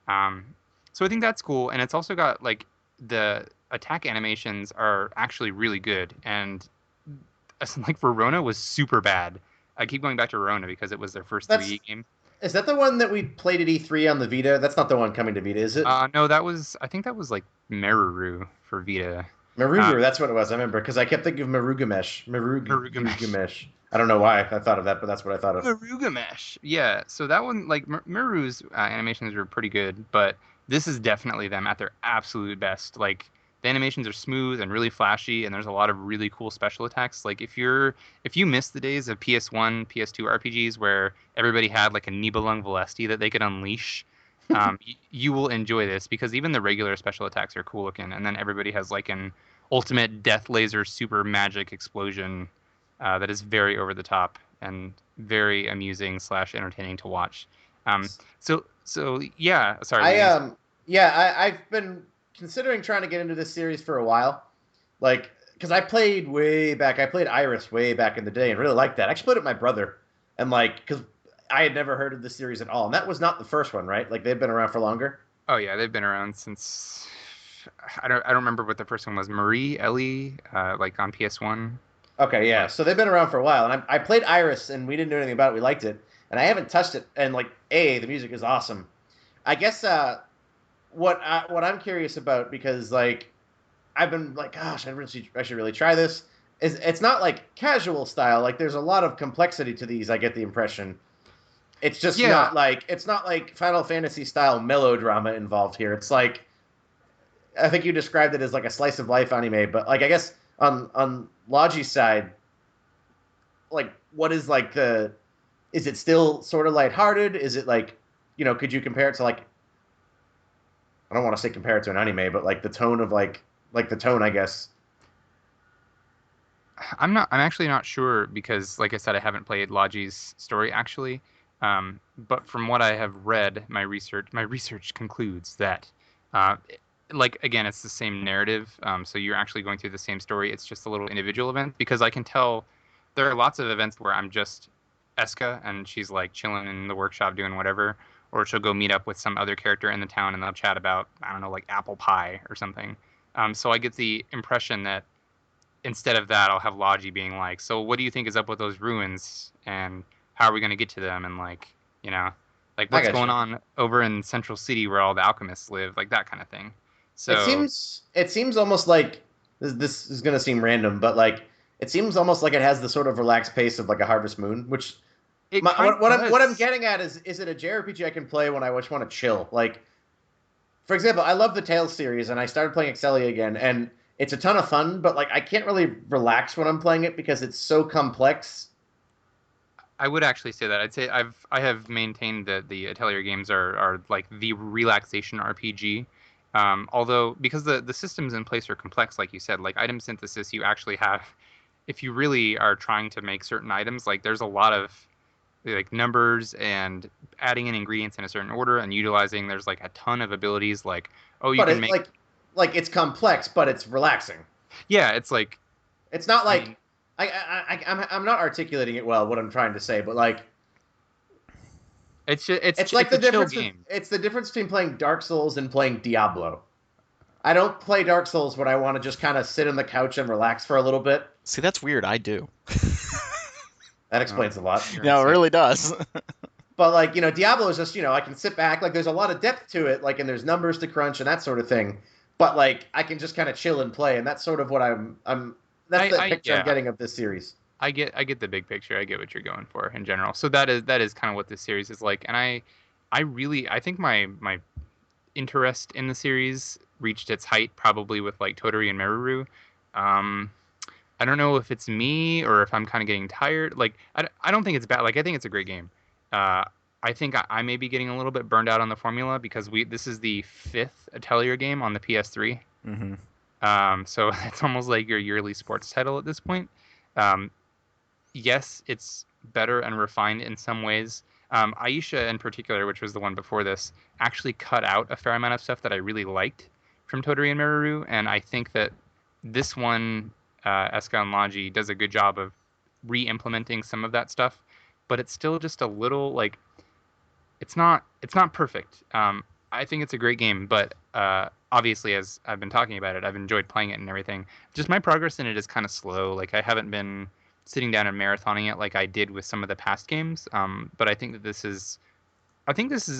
So I think that's cool, and it's also got like the attack animations are actually really good, and like Verona was super bad. I keep going back to Verona because it was their first 3D game. Is that the one that we played at E3 on the Vita? That's not the one coming to Vita, is it? No, I think that was like Meruru for Vita. Maruru, that's what it was. I remember because I kept thinking of Marugamesh. Marugamesh. I don't know why I thought of that, but that's what I thought of. Marugamesh. Yeah, so that one, like Maru's animations were pretty good, but this is definitely them at their absolute best. Like the animations are smooth and really flashy, and there's a lot of really cool special attacks. Like if you miss the days of PS1, PS2 RPGs where everybody had like a Nibelung Valesti that they could unleash, you will enjoy this because even the regular special attacks are cool looking, and then everybody has like an ultimate death laser super magic explosion that is very over the top and very amusing slash entertaining to watch. Um, so yeah, sorry, were I you gonna say? yeah, I've been considering trying to get into this series for a while. Like, because I played way back. I played Iris way back in the day and really liked that. I actually played it with my brother, and like, because I had never heard of this series at all, and that was not the first one, right? Like, they've been around for longer. Oh yeah, they've been around since I don't remember what the first one was. Marie Ellie, like on PS1. Okay, yeah. Like So they've been around for a while, and I played Iris, and we didn't know anything about it. We liked it, and I haven't touched it. And like, the music is awesome. I guess what I'm curious about, because like I've been like, gosh, I should really try this. Is it's not like casual style. Like, there's a lot of complexity to these. I get the impression yeah, it's not like Final Fantasy style melodrama involved here. It's like, I think you described it as like a slice of life anime, but like, I guess on Logi's side, like, what is like the is it still sort of lighthearted? Is it like, could you compare it to like, I don't want to say compare it to an anime, but like the tone of like the tone, I guess. I'm actually not sure because, like I said, I haven't played Logi's story actually. But from what I have read, my research concludes that, uh, like again, it's the same narrative. So you're actually going through the same story. It's just a little individual event because I can tell there are lots of events where I'm just Eska and she's like chilling in the workshop doing whatever, or she'll go meet up with some other character in the town and they'll chat about, I don't know, like apple pie or something. So I get the impression that instead of that, I'll have Logi being like, "So what do you think is up with those ruins, and how are we going to get to them, and like, you know, like I what's got going you. on over in Central City where all the alchemists live, like that kind of thing." So It seems almost like this is gonna seem random, but like it seems almost like it has the sort of relaxed pace of like a Harvest Moon, which it kind of what I'm does. getting at is it a JRPG I can play when I just want to chill? Like, for example, I love the Tales series, and I started playing Excelia again, and it's a ton of fun, but like I can't really relax when I'm playing it because it's so complex. I would actually say that. I'd say I have maintained that the Atelier games are like the relaxation RPG. Although because the systems in place are complex, like you said, like item synthesis, you actually have, if you really are trying to make certain items, like there's a lot of like numbers and adding in ingredients in a certain order and utilizing. There's like a ton of abilities. Like, oh, you But can it make, like it's complex, but it's relaxing. yeah, it's like, It's not I like mean, I'm not articulating it well what I'm trying to say, but like it's just, it's like it's the a chill difference game. it's the difference between playing Dark Souls and playing Diablo. I don't play Dark Souls when I want to just kind of sit on the couch and relax for a little bit. See, that's weird. I do. That Oh, explains a lot. you're No, it insane. really does. But like, Diablo is just, I can sit back, like there's a lot of depth to it, like, and there's numbers to crunch and that sort of thing. But like I can just kind of chill and play, and that's sort of what I'm that's the picture I'm Yeah, getting of this series. I get the big picture. I get what you're going for in general. So that is kind of what this series is like. And I think my interest in the series reached its height probably with like Toturi and Meruru. Um, I don't know if it's me or if I'm kind of getting tired. Like I don't think it's bad. Like I think it's a great game. Uh, I think I may be getting a little bit burned out on the formula because we this is the fifth Atelier game on the PS3. Hmm. So it's almost like your yearly sports title at this point. Um, yes, it's better and refined in some ways. Aisha, in particular, which was the one before this, actually cut out a fair amount of stuff that I really liked from Toturi and Meru, and I think that this one, Eska and Logi, does a good job of re-implementing some of that stuff, but it's still just a little like it's not perfect. I think it's a great game, but obviously, as I've been talking about it, I've enjoyed playing it and everything. Just my progress in it is kind of slow. Like I haven't been sitting down and marathoning it like I did with some of the past games. But I think this is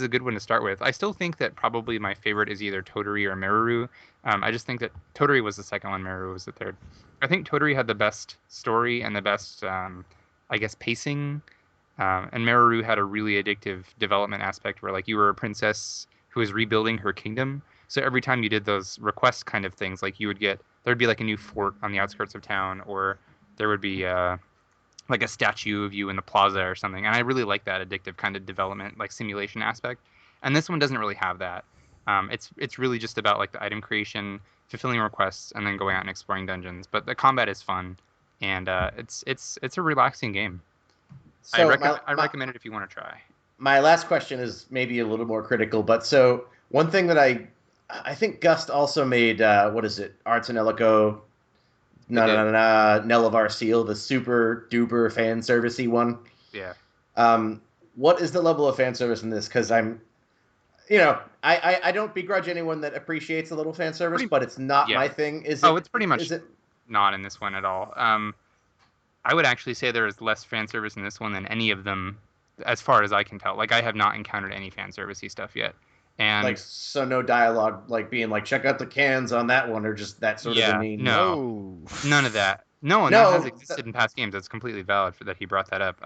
a good one to start with. I still think that probably my favorite is either Toturi or Meruru. I just think that Toturi was the second one, Meruru was the third. I think Toturi had the best story and the best, I guess, pacing. And Meru had a really addictive development aspect where like you were a princess who was rebuilding her kingdom. So every time you did those request kind of things, like there'd be like a new fort on the outskirts of town, or there would be like a statue of you in the plaza or something. And I really like that addictive kind of development, like simulation aspect. And this one doesn't really have that. It's really just about like the item creation, fulfilling requests, and then going out and exploring dungeons. But the combat is fun, and it's a relaxing game. So I recommend it if you want to try. my last question is maybe a little more critical, but so one thing that I think Gust also made what is it? Arts and Elico They did, Nelavar Seal, the super duper fan servicey one. yeah. What is the level of fan service in this? Because I don't begrudge anyone that appreciates a little fan service, Pretty, but it's not yeah. my thing. Is Oh, it? it's pretty much Is it? not in this one at all. I would actually say there is less fan service in this one than any of them, as far as I can tell. Like I have not encountered any fan servicey stuff yet, Like, and so no dialogue, like being like, check out the cans on that one, or just that sort of yeah, demean. no, No. none of that. No, and that has No, existed in past games. That's completely valid for that he brought that up.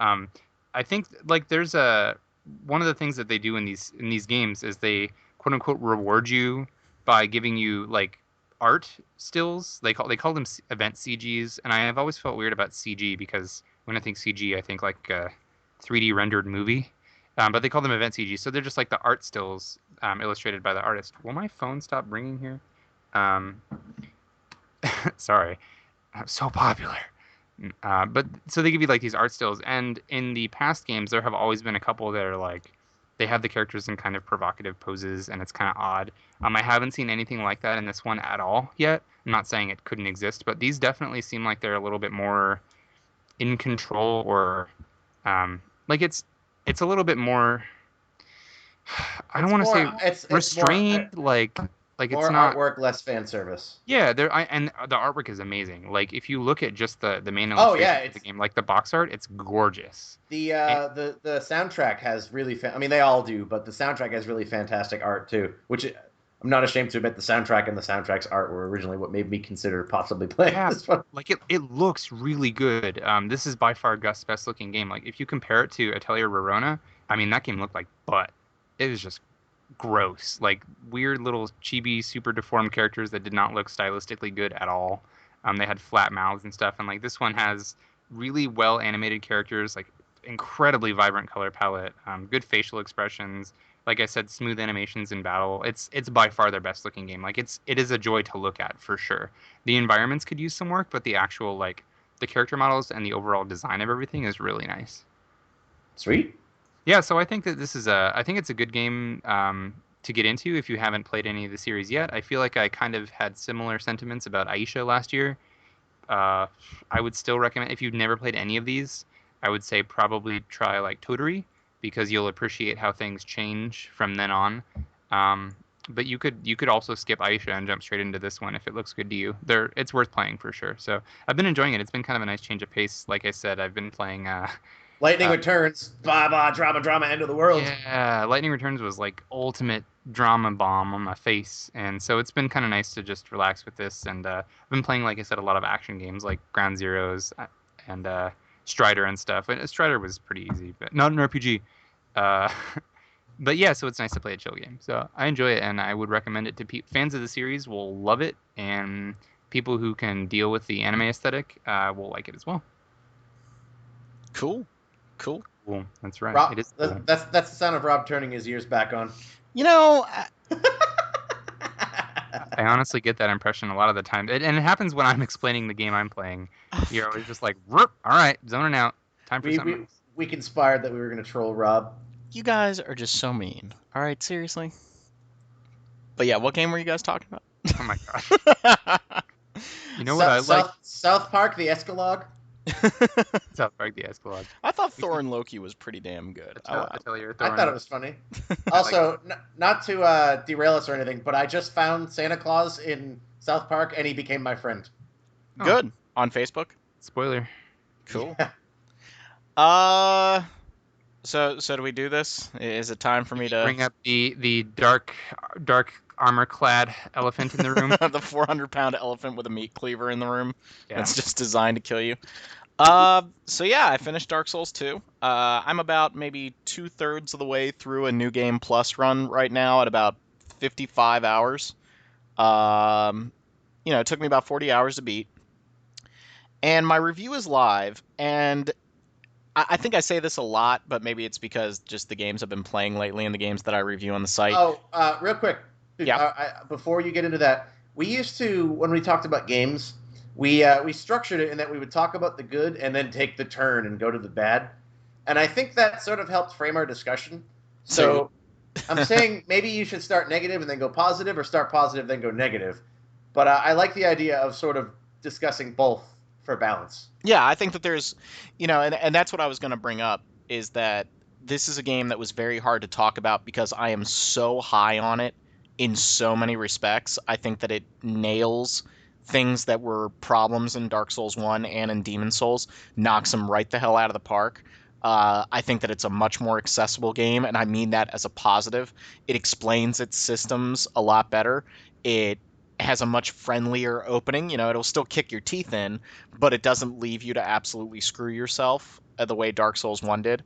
I think like there's one of the things that they do in these games is they quote unquote reward you by giving you like art stills. They call them event CGs, and I have always felt weird about CG because when I think CG, I think like a 3D rendered movie. But they call them event CG, so they're just like the art stills illustrated by the artist. Will my phone stop ringing here? Um, sorry. So popular. But so they give you like these art stills, and in the past games, there have always been a couple that are like they have the characters in kind of provocative poses, and it's kind of odd. I haven't seen anything like that in this one at all yet. I'm not saying it couldn't exist, but these definitely seem like they're a little bit more in control, or like it's a little bit more. I don't it's want to more. say It's restrained, like it's more not. artwork, less fan service. Yeah, and the artwork is amazing. Like if you look at just the main Oh yeah, illustrations of the game, like the box art, it's gorgeous. And the soundtrack has really. I mean, they all do, but the soundtrack has really fantastic art too. Which I'm not ashamed to admit, the soundtrack and the soundtrack's art were originally what made me consider possibly playing yeah, this one. like it looks really good. This is by far Gust's best looking game. Like if you compare it to Atelier Verona, I mean that game looked like butt. It was just gross. Like weird little chibi, super deformed characters that did not look stylistically good at all. They had flat mouths and stuff, and like this one has really well animated characters, like incredibly vibrant color palette, good facial expressions. Like I said, smooth animations in battle. It's by far their best looking game. Like it is a joy to look at for sure. The environments could use some work, but the actual like the character models and the overall design of everything is really nice. Sweet. Yeah, so I think that I think it's a good game to get into if you haven't played any of the series yet. I feel like I kind of had similar sentiments about Aisha last year. Uh, I would still recommend if you've never played any of these, I would say probably try like Toturi because you'll appreciate how things change from then on. Um, but you could also skip Aisha and jump straight into this one if it looks good to you. It's worth playing for sure. So I've been enjoying it. It's been kind of a nice change of pace. Like I said, I've been playing Lightning uh, returns. Blah blah drama drama. End of the world. Yeah, Lightning Returns was like ultimate drama bomb on my face, and so it's been kind of nice to just relax with this. And I've been playing, like I said, a lot of action games like Ground Zeroes and Strider and stuff. And Strider was pretty easy, but not an RPG. Uh, but yeah, so it's nice to play a chill game. So I enjoy it, and I would recommend it to fans of the series. Will love it, and people who can deal with the anime aesthetic will like it as well. Cool. Cool. Cool, that's right. Rob, It is cool. that's the sound of Rob turning his ears back on. You know, I honestly get that impression a lot of the time, and it happens when I'm explaining the game I'm playing. You're always just like, "All right, zoning out. Time for something else." We conspired that we were going to troll Rob. you guys are just so mean. All right, seriously. But yeah, what game were you guys talking about? Oh my gosh! You know what I like? South Park, the Escalog. South Park: The Escalade. I thought Thor and Loki was pretty damn good. Atelier I thought it was funny. Also, not to derail us or anything, but I just found Santa Claus in South Park, and he became my friend. Good. On Facebook? Spoiler. Cool. So do we do this? Is it time for me to Bring up the dark armor clad elephant in the room. the 400-pound elephant with a meat cleaver in the room Yeah. that's just designed to kill you? So yeah, I finished Dark Souls 2. I'm about maybe 2/3 of the way through a New Game Plus run right now at about 55 hours. It took me about 40 hours to beat. And my review is live, and I think I say this a lot, but maybe it's because just the games I've been playing lately and the games that I review on the site. Oh, real quick, Yeah. Before you get into that, we used to, when we talked about games, we structured it in that we would talk about the good and then take the turn and go to the bad, and I think that sort of helped frame our discussion. So So I'm saying maybe you should start negative and then go positive, or start positive then go negative. But I like the idea of sort of discussing both for balance. yeah, I think that there's, and that's what I was going to bring up is that this is a game that was very hard to talk about because I am so high on it in so many respects. I think that it nails things that were problems in Dark Souls 1 and in Demon Souls, knocks them right the hell out of the park. I think that it's a much more accessible game, and I mean that as a positive. It explains its systems a lot better. It has a much friendlier opening. It'll still kick your teeth in, but it doesn't leave you to absolutely screw yourself the way Dark Souls 1 did.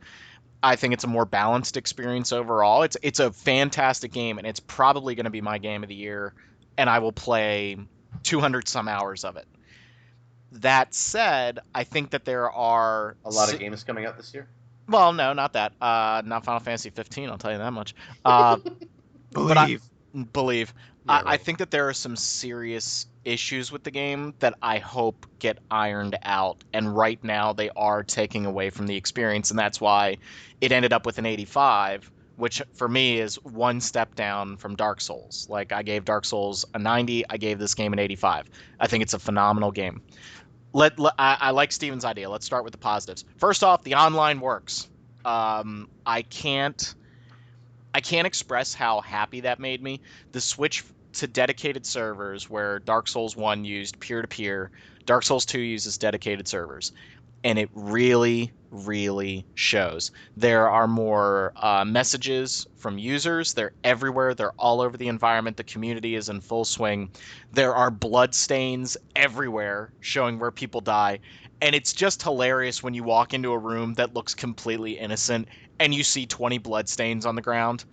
I think it's a more balanced experience overall. It's a fantastic game, and it's probably going to be my game of the year, and I will play 200 some hours of it. That said, I think that there are A lot of games coming out this year. well, no, not that. Not Final Fantasy 15, I'll tell you that much. Uh, but I Believe. believe. Yeah, I right. think that there are some serious issues with the game that I hope get ironed out. And right now they are taking away from the experience. And that's why it ended up with an 85, which for me is one step down from Dark Souls. Like I gave Dark Souls a 90, I gave this game an 85. I think it's a phenomenal game. I like Steven's idea. Let's start with the positives. First off, the online works. I can't express how happy that made me. The switch to dedicated servers, where Dark Souls 1 used peer to peer, Dark Souls 2 uses dedicated servers. And it really, really shows. There are more messages from users. They're everywhere. They're all over the environment. The community is in full swing. There are blood stains everywhere showing where people die. And it's just hilarious when you walk into a room that looks completely innocent and you see 20 blood stains on the ground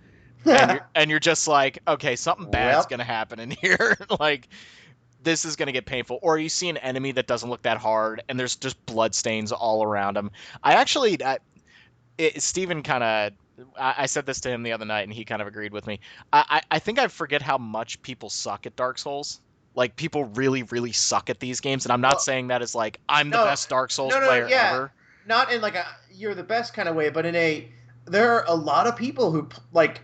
and you're just like, okay, something bad's Well, gonna happen in here. Like this is gonna get painful. Or you see an enemy that doesn't look that hard, and there's just blood stains all around him. I actually, Steven kind of. I said this to him the other night, and he kind of agreed with me. I think I forget how much people suck at Dark Souls. Like people really, really suck at these games, and I'm not well, saying that as like I'm the no, best Dark Souls no, player yeah, ever. not in like a you're the best kind of way, but in a there are a lot of people who like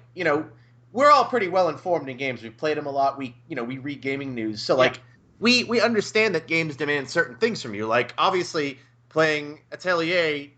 we're all pretty well informed in games. We've played them a lot. We read gaming news, so Yeah, like we understand that games demand certain things from you. Like obviously playing Atelier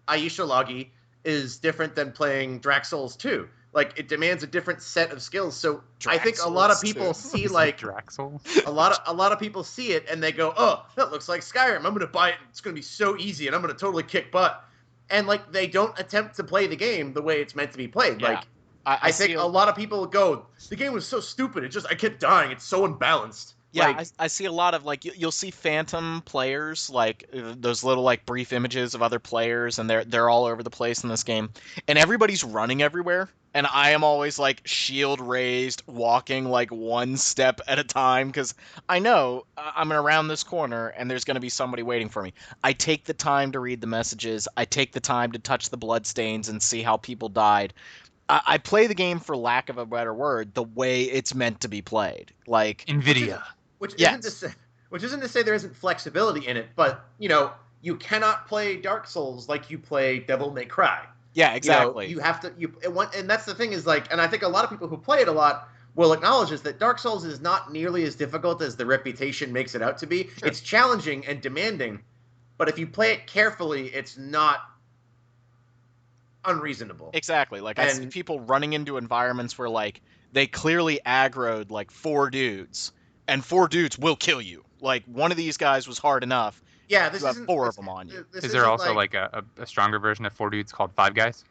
Aisha Logi is different than playing Drax Souls 2. Like it demands a different set of skills. So I Drax think a lot of Souls people too. see You said like Draxel? a lot of people see it and they go, "Oh, that looks like Skyrim. I'm going to buy it. It's going to be so easy and I'm going to totally kick butt." And like they don't attempt to play the game the way it's meant to be played. Yeah, Like I I see. think a lot of people go, "The game was so stupid. I kept dying. It's so unbalanced." Yeah, Like I see a lot of like you'll see phantom players like those little like brief images of other players and they're all over the place in this game and everybody's running everywhere and I am always like shield raised walking like one step at a time cuz I know I'm around this corner and there's going to be somebody waiting for me. I take the time to read the messages. I take the time to touch the blood stains and see how people died. I play the game for lack of a better word the way it's meant to be played. Like which is Nvidia. which isn't to yes. say there isn't flexibility in it, but you cannot play Dark Souls like you play Devil May Cry. Yeah, exactly. You have to and that's the thing is like, and I think a lot of people who play it a lot will acknowledge is that Dark Souls is not nearly as difficult as the reputation makes it out to be. Sure. It's challenging and demanding, but if you play it carefully, it's not unreasonable. Exactly. Like I see And people running into environments where like they clearly aggroed like four dudes, and four dudes will kill you. Like one of these guys was hard enough. yeah, You have four of them on you. this Is there isn't also like like a stronger version of Four Dudes called Five Guys?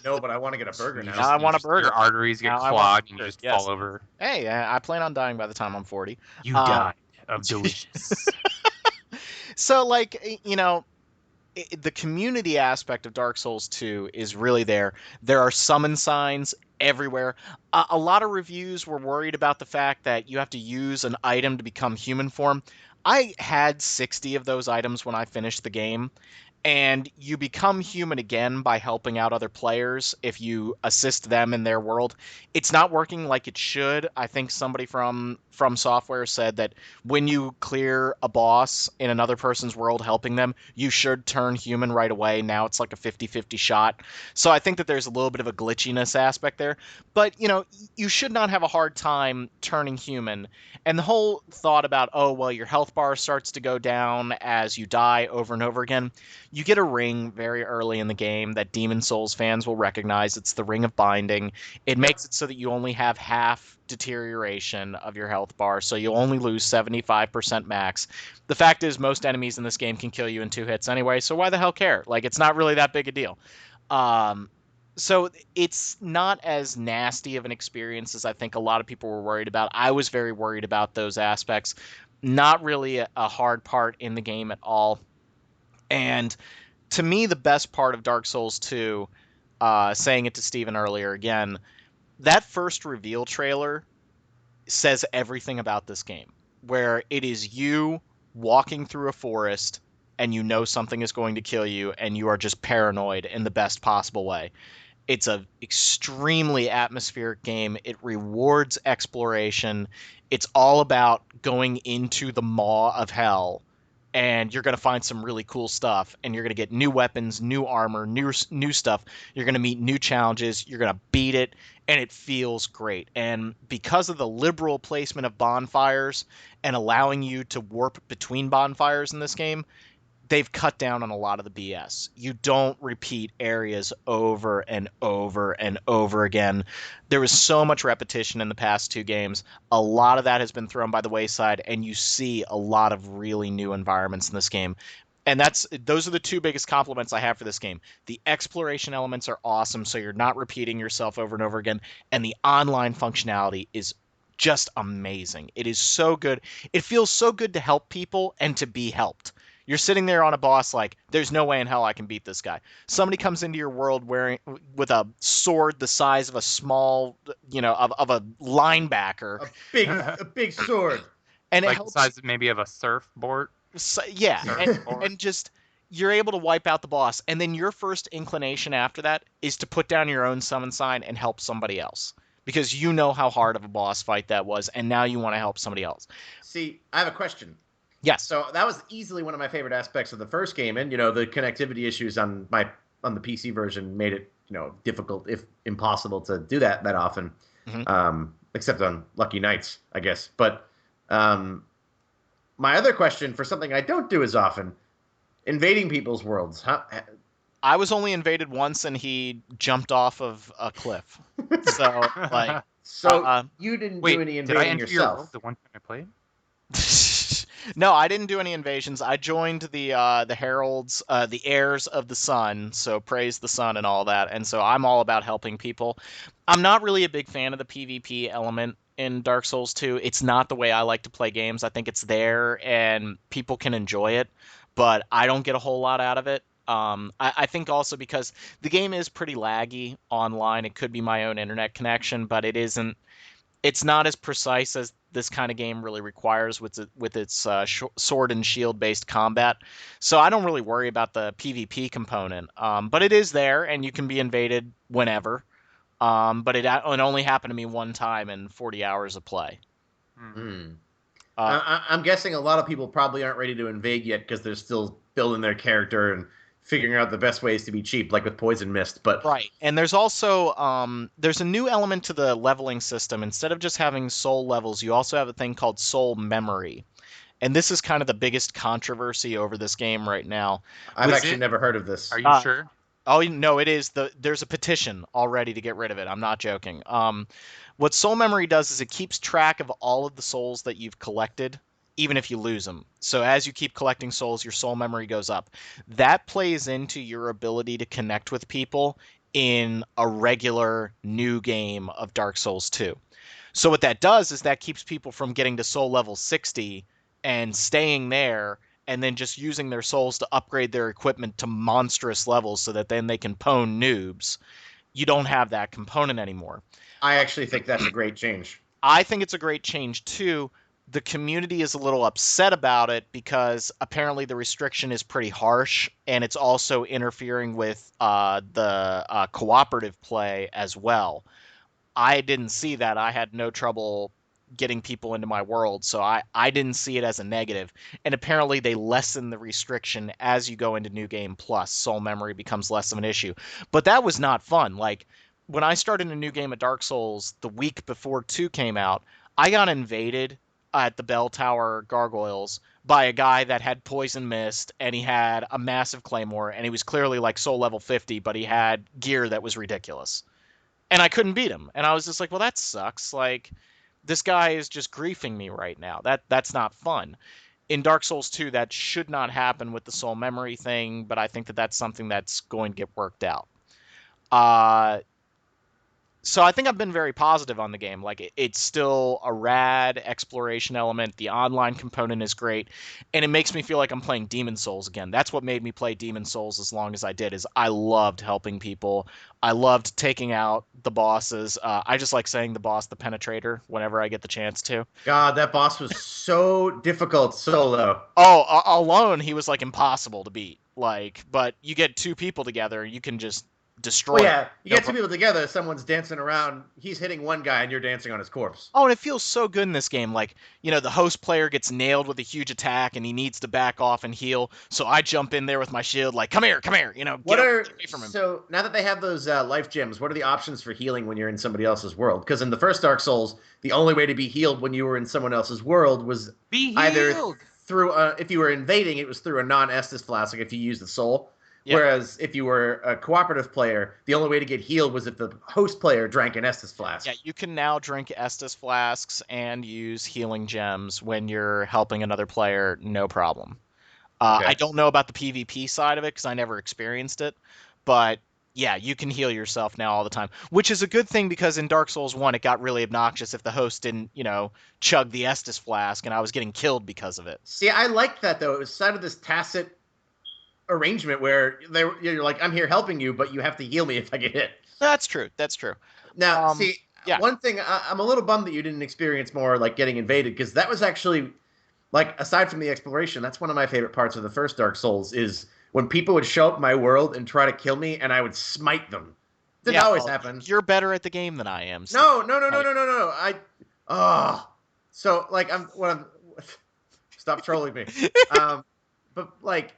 no, but I want to get a burger You now. Now I want a your burger. arteries get Now I want a clogged and you burger. just Yes. fall over. Hey, I plan on dying by the time I'm 40. You Uh, died of delicious. So like the community aspect of Dark Souls 2 is really there. There are summon signs everywhere. A lot of reviews were worried about the fact that you have to use an item to become human form. I had 60 of those items when I finished the game, and you become human again by helping out other players if you assist them in their world. It's not working like it should. I think somebody from software said that when you clear a boss in another person's world helping them, you should turn human right away. Now it's like a 50-50 shot. So I think that there's a little bit of a glitchiness aspect there. But, you should not have a hard time turning human. And the whole thought about, oh, well, your health bar starts to go down as you die over and over again. You get a ring very early in the game that Demon Souls fans will recognize. It's the Ring of Binding. It makes it so that you only have half deterioration of your health bar, so you'll only lose 75% max. The fact is, most enemies in this game can kill you in 2 hits anyway, so why the hell care? Like, it's not really that big a deal. So it's not as nasty of an experience as I think a lot of people were worried about. I was very worried about those aspects. Not really a hard part in the game at all. And to me, the best part of Dark Souls 2, saying it to Steven earlier again, that first reveal trailer says everything about this game, where it is you walking through a forest and you know something is going to kill you and you are just paranoid in the best possible way. It's a extremely atmospheric game. It rewards exploration. It's all about going into the maw of hell, and you're going to find some really cool stuff, and you're going to get new weapons, new armor, new stuff. You're going to meet new challenges. You're going to beat it, and it feels great. And because of the liberal placement of bonfires and allowing you to warp between bonfires in this game, they've cut down on a lot of the BS. You don't repeat areas over and over and over again. There was so much repetition in the past 2 games. A lot of that has been thrown by the wayside, and you see a lot of really new environments in this game. And those are the 2 biggest compliments I have for this game. The exploration elements are awesome, so you're not repeating yourself over and over again, and the online functionality is just amazing. It is so good. It feels so good to help people and to be helped. You're sitting there on a boss like, there's no way in hell I can beat this guy. Somebody comes into your world with a sword the size of a small, of a linebacker, A big sword. and it Like the helps. size maybe of a surfboard. Yeah, Surfboard. and just you're able to wipe out the boss, and then your first inclination after that is to put down your own summon sign and help somebody else because you know how hard of a boss fight that was, and now you want to help somebody else. See, I have a question. Yes. So that was easily one of my favorite aspects of the first game, and the connectivity issues on the PC version made it difficult, if impossible, to do that often, except on lucky nights, I guess. But my other question for something I don't do as often, invading people's worlds. I was only invaded once, and he jumped off of a cliff. So like, You didn't Wait, do any did I invading enter your world yourself. the one time I played? no, I didn't do any invasions. I joined the heralds, the heirs of the sun. So praise the sun and all that. And so I'm all about helping people. I'm not really a big fan of the PvP element in Dark Souls 2. It's not the way I like to play games. I think it's there and people can enjoy it, but I don't get a whole lot out of it. I think also because the game is pretty laggy online. It could be my own internet connection, but it isn't. It's not as precise as this kind of game really requires with its sword and shield based combat. So I don't really worry about the PvP component. But it is there, and you can be invaded whenever. But it only happened to me one time in 40 hours of play. I'm guessing a lot of people probably aren't ready to invade yet because they're still building their character and figuring out the best ways to be cheap, like with Poison Mist. But right, and there's also there's a new element to the leveling system. Instead of just having soul levels, you also have a thing called soul memory, and this is kind of the biggest controversy over this game right now. I've actually never heard of this. Are you sure? Oh no, it is there's a petition already to get rid of it. I'm not joking. What soul memory does is it keeps track of all of the souls that you've collected, even if you lose them. So as you keep collecting souls, your soul memory goes up. That plays into your ability to connect with people in a regular new game of Dark Souls 2. So what that does is that keeps people from getting to soul level 60 and staying there and then just using their souls to upgrade their equipment to monstrous levels so that then they can pwn noobs. You don't have that component anymore. I actually think that's a great change. I think it's a great change too, the community is a little upset about it because apparently the restriction is pretty harsh and it's also interfering with the cooperative play as well. I didn't see that. I had no trouble getting people into my world, so I didn't see it as a negative. And apparently they lessen the restriction as you go into New Game Plus. Soul memory becomes less of an issue. But that was not fun. Like when I started a new game of Dark Souls the week before 2 came out, I got invaded at the Bell Tower Gargoyles by a guy that had poison mist and he had a massive claymore and he was clearly like soul level 50, but he had gear that was ridiculous and I couldn't beat him. And I was just like, well, that sucks. Like, this guy is just griefing me right now. That's not fun. In Dark Souls 2, that should not happen with the soul memory thing, but I think that that's something that's going to get worked out. Uh, so I think I've been very positive on the game. Like it's still a rad exploration element. The online component is great, and it makes me feel like I'm playing Demon Souls again. That's what made me play Demon Souls as long as I did. Is I loved helping people. I loved taking out the bosses. I just like saying the boss, the Penetrator, whenever I get the chance to. God, that boss was so difficult solo. Oh, alone he was like impossible to beat. Like, but you get two people together, you can just Well, destroy him. yeah, you get two people together, someone's dancing around, he's hitting one guy, and you're dancing on his corpse. Oh, and it feels so good in this game. Like, the host player gets nailed with a huge attack and he needs to back off and heal. So I jump in there with my shield, like, come here, What are get away from him. so now that they have those life gems? What are the options for healing when you're in somebody else's world? Because in the first Dark Souls, the only way to be healed when you were in someone else's world was Be either healed. through if you were invading, it was through a non-Estus flask, like if you used the soul. Yep. Whereas if you were a cooperative player, the only way to get healed was if the host player drank an Estus flask. Yeah, you can now drink Estus flasks and use healing gems when you're helping another player, no problem. Okay. I don't know about the PvP side of it because I never experienced it, but yeah, you can heal yourself now all the time, which is a good thing because in Dark Souls 1, it got really obnoxious if the host didn't, chug the Estus flask and I was getting killed because of it. See, I liked that, though. It was sort of this tacit arrangement where you're like, I'm here helping you, but you have to heal me if I get hit. That's true. That's true. Now, yeah. One thing, I'm a little bummed that you didn't experience more like getting invaded, because that was actually, like, aside from the exploration, that's one of my favorite parts of the first Dark Souls is when people would show up in my world and try to kill me, and I would smite them. Didn't always happen. You're better at the game than I am. So. No. So, like, stop trolling me. But, like,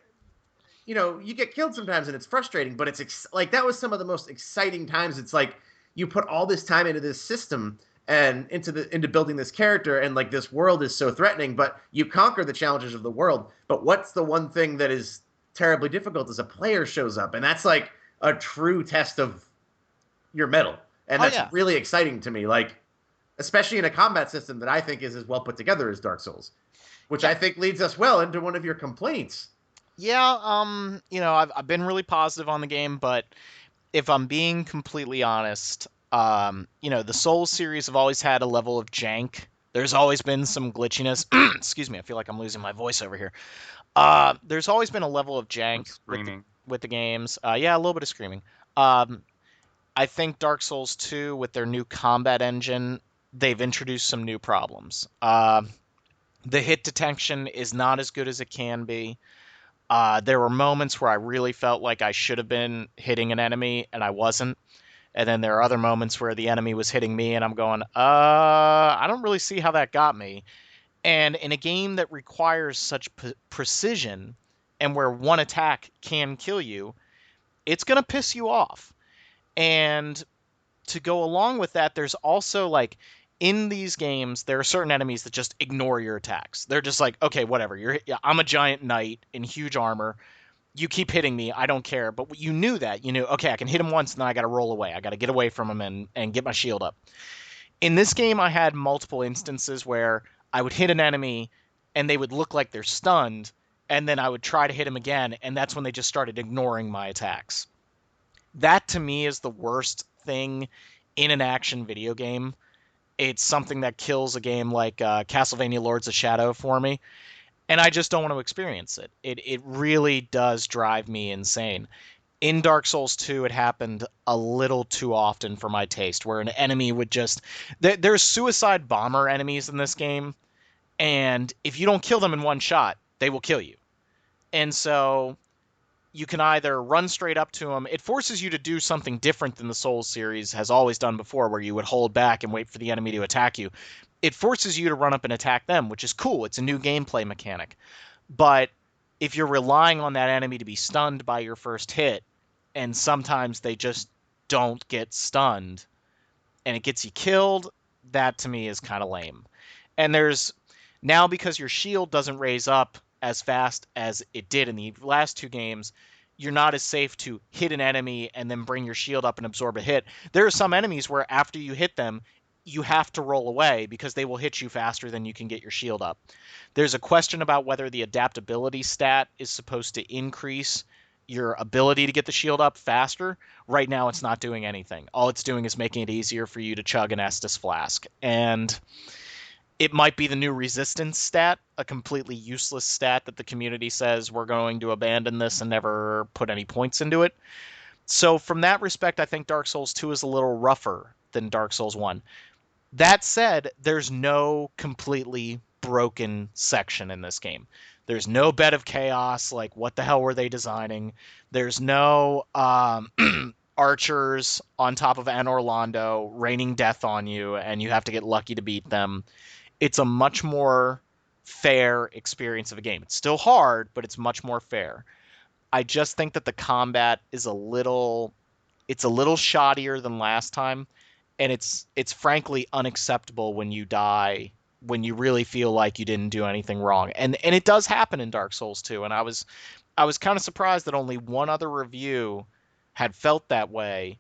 you get killed sometimes and it's frustrating, but it's like that was some of the most exciting times. It's like you put all this time into this system and into building this character, and like this world is so threatening, but you conquer the challenges of the world. But what's the one thing that is terribly difficult is a player shows up, and that's like a true test of your mettle, and that's really exciting to me. Like, especially in a combat system that I think is as well put together as Dark Souls, which I think leads us well into one of your complaints. Yeah, I've been really positive on the game, but if I'm being completely honest, the Souls series have always had a level of jank. There's always been some glitchiness. Excuse me, I feel like I'm losing my voice over here. There's always been a level of jank with the games. Yeah, a little bit of screaming. I think Dark Souls 2, with their new combat engine, they've introduced some new problems. The hit detection is not as good as it can be. There were moments where I really felt like I should have been hitting an enemy and I wasn't. And then there are other moments where the enemy was hitting me and I'm going, I don't really see how that got me. And in a game that requires such precision and where one attack can kill you, it's going to piss you off. And to go along with that, there's also like in these games, there are certain enemies that just ignore your attacks. They're just like, okay, whatever. I'm a giant knight in huge armor. You keep hitting me. I don't care. But you knew that. You knew, okay, I can hit him once, and then I got to roll away. I got to get away from him and get my shield up. In this game, I had multiple instances where I would hit an enemy, and they would look like they're stunned, and then I would try to hit him again, and that's when they just started ignoring my attacks. That, to me, is the worst thing in an action video game. It's something that kills a game like Castlevania Lords of Shadow for me, and I just don't want to experience it. It really does drive me insane. In Dark Souls 2, it happened a little too often for my taste, where an enemy would just... There's suicide bomber enemies in this game, And if you don't kill them in one shot, they will kill you. And so you can either run straight up to them. It forces you to do something different than the Souls series has always done before, where you would hold back and wait for the enemy to attack you. It forces you to run up and attack them, which is cool. It's a new gameplay mechanic. But if you're relying on that enemy to be stunned by your first hit, and sometimes they just don't get stunned, and it gets you killed, that to me is kind of lame. And there's now, because your shield doesn't raise up as fast as it did in the last two games, you're not as safe to hit an enemy and then bring your shield up and absorb a hit. There are some enemies where after you hit them, you have to roll away because they will hit you faster than you can get your shield up. There's a question about whether the adaptability stat is supposed to increase your ability to get the shield up faster. Right now, it's not doing anything. All it's doing is making it easier for you to chug an Estus flask. And it might be the new resistance stat, a completely useless stat that the community says we're going to abandon this and never put any points into it. So from that respect, I think Dark Souls 2 is a little rougher than Dark Souls 1. That said, there's no completely broken section in this game. There's no bed of chaos, like what the hell were they designing? There's no archers on top of An Orlando raining death on you, and you have to get lucky to beat them. It's a much more fair experience of a game. It's still hard, but it's much more fair. I just think that the combat is it's a little shoddier than last time, and it's frankly unacceptable when you die, when you really feel like you didn't do anything wrong. And it does happen in Dark Souls 2, and I was kind of surprised that only one other review had felt that way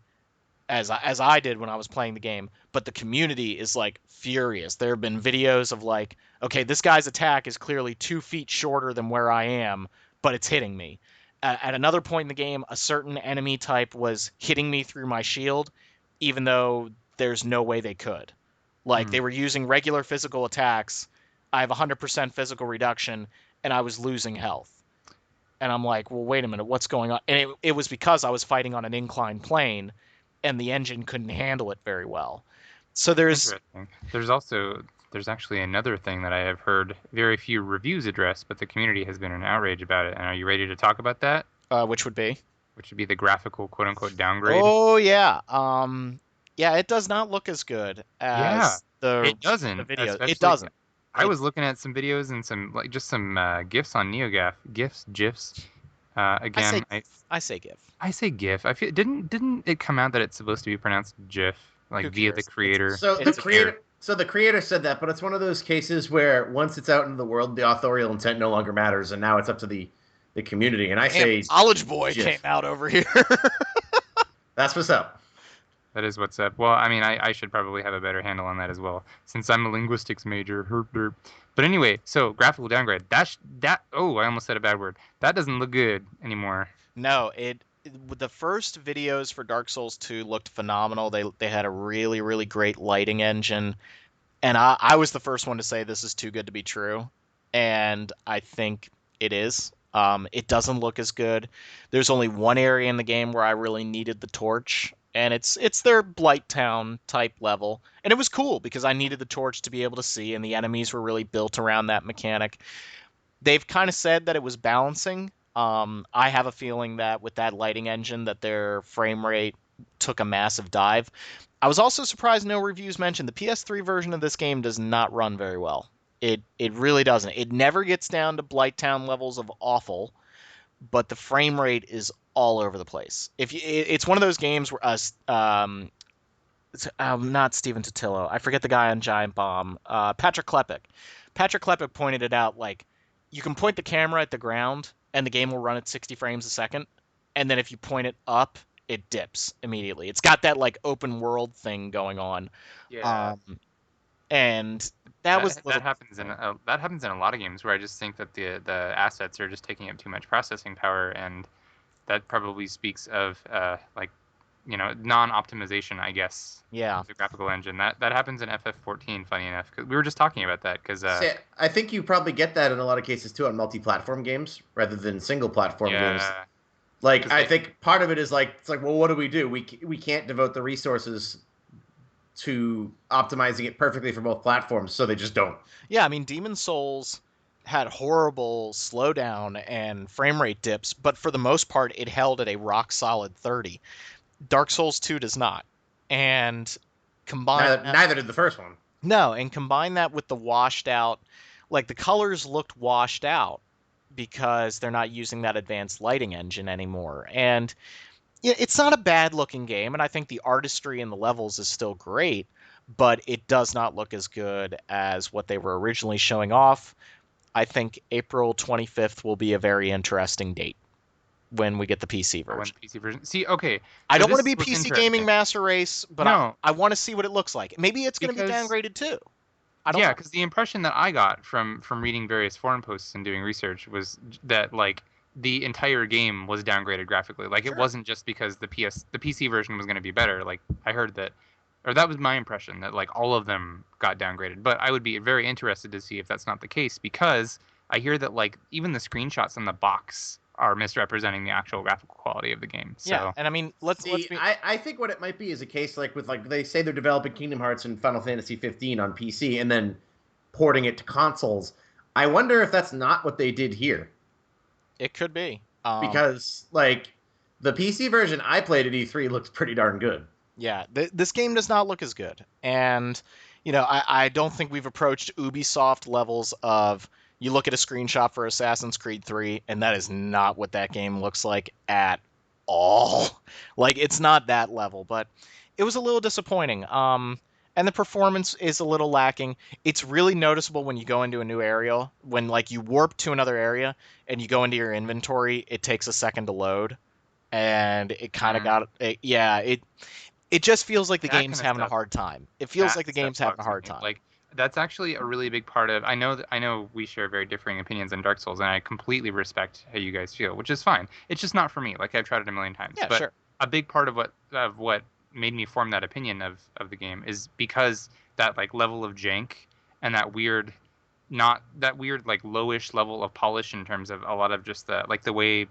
as I did when I was playing the game, but the community is like furious. There have been videos of like, okay, this guy's attack is clearly 2 feet shorter than where I am, but it's hitting me. At another point in the game, a certain enemy type was hitting me through my shield, even though there's no way they could. Like, they were using regular physical attacks. I have 100% physical reduction, and I was losing health. And I'm like, well, wait a minute, what's going on? And it was because I was fighting on an inclined plane, and the engine couldn't handle it very well. So there's Interesting. There's actually another thing that I have heard very few reviews address, but the community has been in outrage about it. And are you ready to talk about that? which would be? Which would be the graphical quote unquote downgrade. Oh yeah. Yeah, it does not look as good Yeah, as the it doesn't. video. Especially, It doesn't. I was looking at some videos and some GIFs on NeoGAF. GIFs. Again, I say GIF. I say GIF. I feel didn't it come out that it's supposed to be pronounced GIF, like Who via the cares? creator? So the creator said that, but it's one of those cases where once it's out into the world, the authorial intent no longer matters, and now it's up to the community. And I say College Boy GIF. came out over here. That's what's up. That is what's up. Well, I mean, I should probably have a better handle on that as well, since I'm a linguistics major. Herp derp. But anyway, so graphical downgrade. Oh, I almost said a bad word. That doesn't look good anymore. No, the first videos for Dark Souls 2 looked phenomenal. They had a really, really great lighting engine. And I was the first one to say this is too good to be true. And I think it is. It doesn't look as good. There's only one area in the game where I really needed the torch, and it's their Blighttown type level. And it was cool because I needed the torch to be able to see, and the enemies were really built around that mechanic. They've kind of said that it was balancing. I have a feeling that with that lighting engine that their frame rate took a massive dive. I was also surprised no reviews mentioned the PS3 version of this game does not run very well. It really doesn't. It never gets down to Blighttown levels of awful, but the frame rate is all over the place. It's one of those games where not Steven Totillo. I forget the guy on Giant Bomb. Patrick Klepek. Patrick Klepek pointed it out. Like, you can point the camera at the ground, and the game will run at 60 frames a second. And then if you point it up, it dips immediately. It's got that like open world thing going on. Yeah. And that happens in a lot of games where I just think that the assets are just taking up too much processing power, and that probably speaks of non-optimization, I guess. Yeah. Of the graphical engine that happens in FF14. Funny enough, because we were just talking about that. Because I think you probably get that in a lot of cases too on multi-platform games rather than single-platform games. Like, I think part of it is like, it's like, well, what do? We can't devote the resources to optimizing it perfectly for both platforms, so they just don't. Yeah, I mean, Demon Souls had horrible slowdown and frame rate dips, but for the most part, it held at a rock solid 30. Dark Souls 2 does not. And combine Neither did the first one. no, and combine that with the washed out, like the colors looked washed out because they're not using that advanced lighting engine anymore. And yeah, it's not a bad looking game, and I think the artistry in the levels is still great, but it does not look as good as what they were originally showing off. I think April 25th will be a very interesting date when we get the PC Or when version. the PC version. See, okay, I so don't want this to be is what's PC gaming interesting. master race, but No, I want to see what it looks like. Maybe it's going to be because downgraded too. I don't yeah, know. because the impression that I got from reading various forum posts and doing research was that like the entire game was downgraded graphically. Like it Sure. wasn't just because the PC version was going to be better. Like I heard that, or that was my impression, that like all of them got downgraded. But I would be very interested to see if that's not the case, because I hear that like even the screenshots on the box are misrepresenting the actual graphical quality of the game. Yeah, So and I mean, let's See, be I think what it might be is a case like with like they say they're developing Kingdom Hearts and Final Fantasy 15 on PC and then porting it to consoles. I wonder if that's not what they did here, it could be. because like the PC version I played at E3 looks pretty darn good. Yeah, this game does not look as good. And, you know, I don't think we've approached Ubisoft levels of you look at a screenshot for Assassin's Creed 3, and that is not what that game looks like at all. Like, it's not that level, but it was a little disappointing. And the performance is a little lacking. It's really noticeable when you go into a new area. When, like, you warp to another area and you go into your inventory, it takes a second to load. And it kind of it just feels like the that game's kind of having a stuff hard time. It feels that like the stuff game's having a bugs hard me. time. Like that's actually a really big part of. I know we share very differing opinions on Dark Souls, and I completely respect how you guys feel, which is fine. It's just not for me. Like I've tried it a million times, Yeah, but sure. a big part of what made me form that opinion of the game is because that like level of jank and that weird, not that weird like lowish level of polish in terms of a lot of just the way,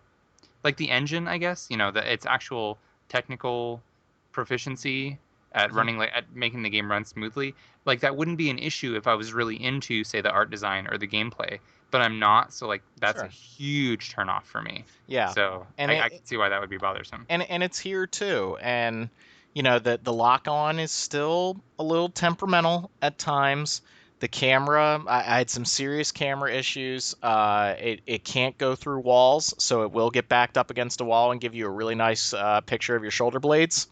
like the engine, I guess, that its actual technical proficiency at Mhm. running, like at making the game run smoothly, like that wouldn't be an issue if I was really into, say, the art design or the gameplay. But I'm not, so like that's a Sure. huge turnoff for me. Yeah. So And I it can see why that would be bothersome. and it's here too. And you know, the lock on is still a little temperamental at times. The camera, I had some serious camera issues. It can't go through walls, so it will get backed up against a wall and give you a really nice picture of your shoulder blades,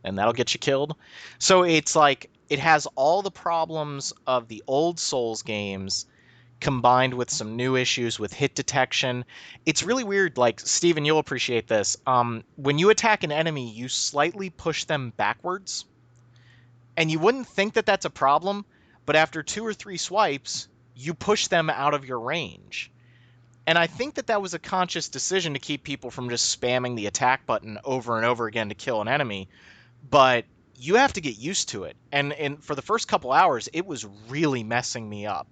and that'll get you killed. So it's like it has all the problems of the old Souls games combined with some new issues with hit detection. It's really weird. Like, Steven, you'll appreciate this. When you attack an enemy, you slightly push them backwards. And you wouldn't think that that's a problem, but after 2 or 3 swipes, you push them out of your range. And I think that that was a conscious decision to keep people from just spamming the attack button over and over again to kill an enemy. But you have to get used to it. And for the first couple hours, it was really messing me up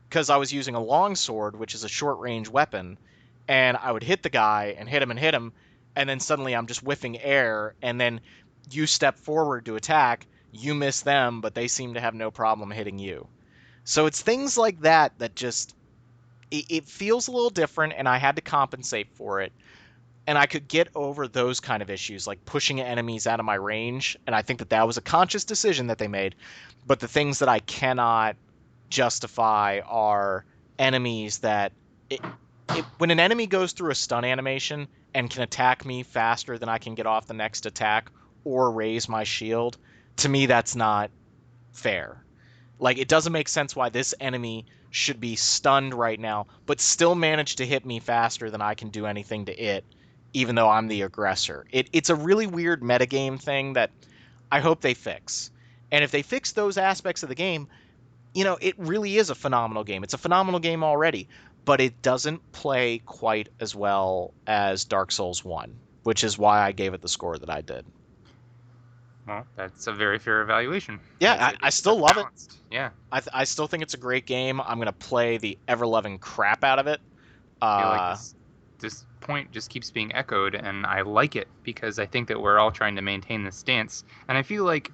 because I was using a longsword, which is a short range weapon, and I would hit the guy and hit him, and then suddenly I'm just whiffing air, and then you step forward to attack, you miss them, but they seem to have no problem hitting you. So it's things like that that just it feels a little different, and I had to compensate for it. And I could get over those kind of issues, like pushing enemies out of my range. And I think that that was a conscious decision that they made. But the things that I cannot justify are enemies that when an enemy goes through a stun animation and can attack me faster than I can get off the next attack or raise my shield, to me that's not fair. Like, it doesn't make sense why this enemy should be stunned right now, but still manage to hit me faster than I can do anything to it, even though I'm the aggressor. It's a really weird metagame thing that I hope they fix. And if they fix those aspects of the game, you know, it really is a phenomenal game. It's a phenomenal game already, but it doesn't play quite as well as Dark Souls 1, which is why I gave it the score that I did. Well, that's a very fair evaluation. Yeah, I still love it. Balanced. Yeah, I still think it's a great game. I'm going to play the ever loving crap out of it. I feel like Uh, this point just keeps being echoed, and I like it because I think that we're all trying to maintain this stance, and I feel like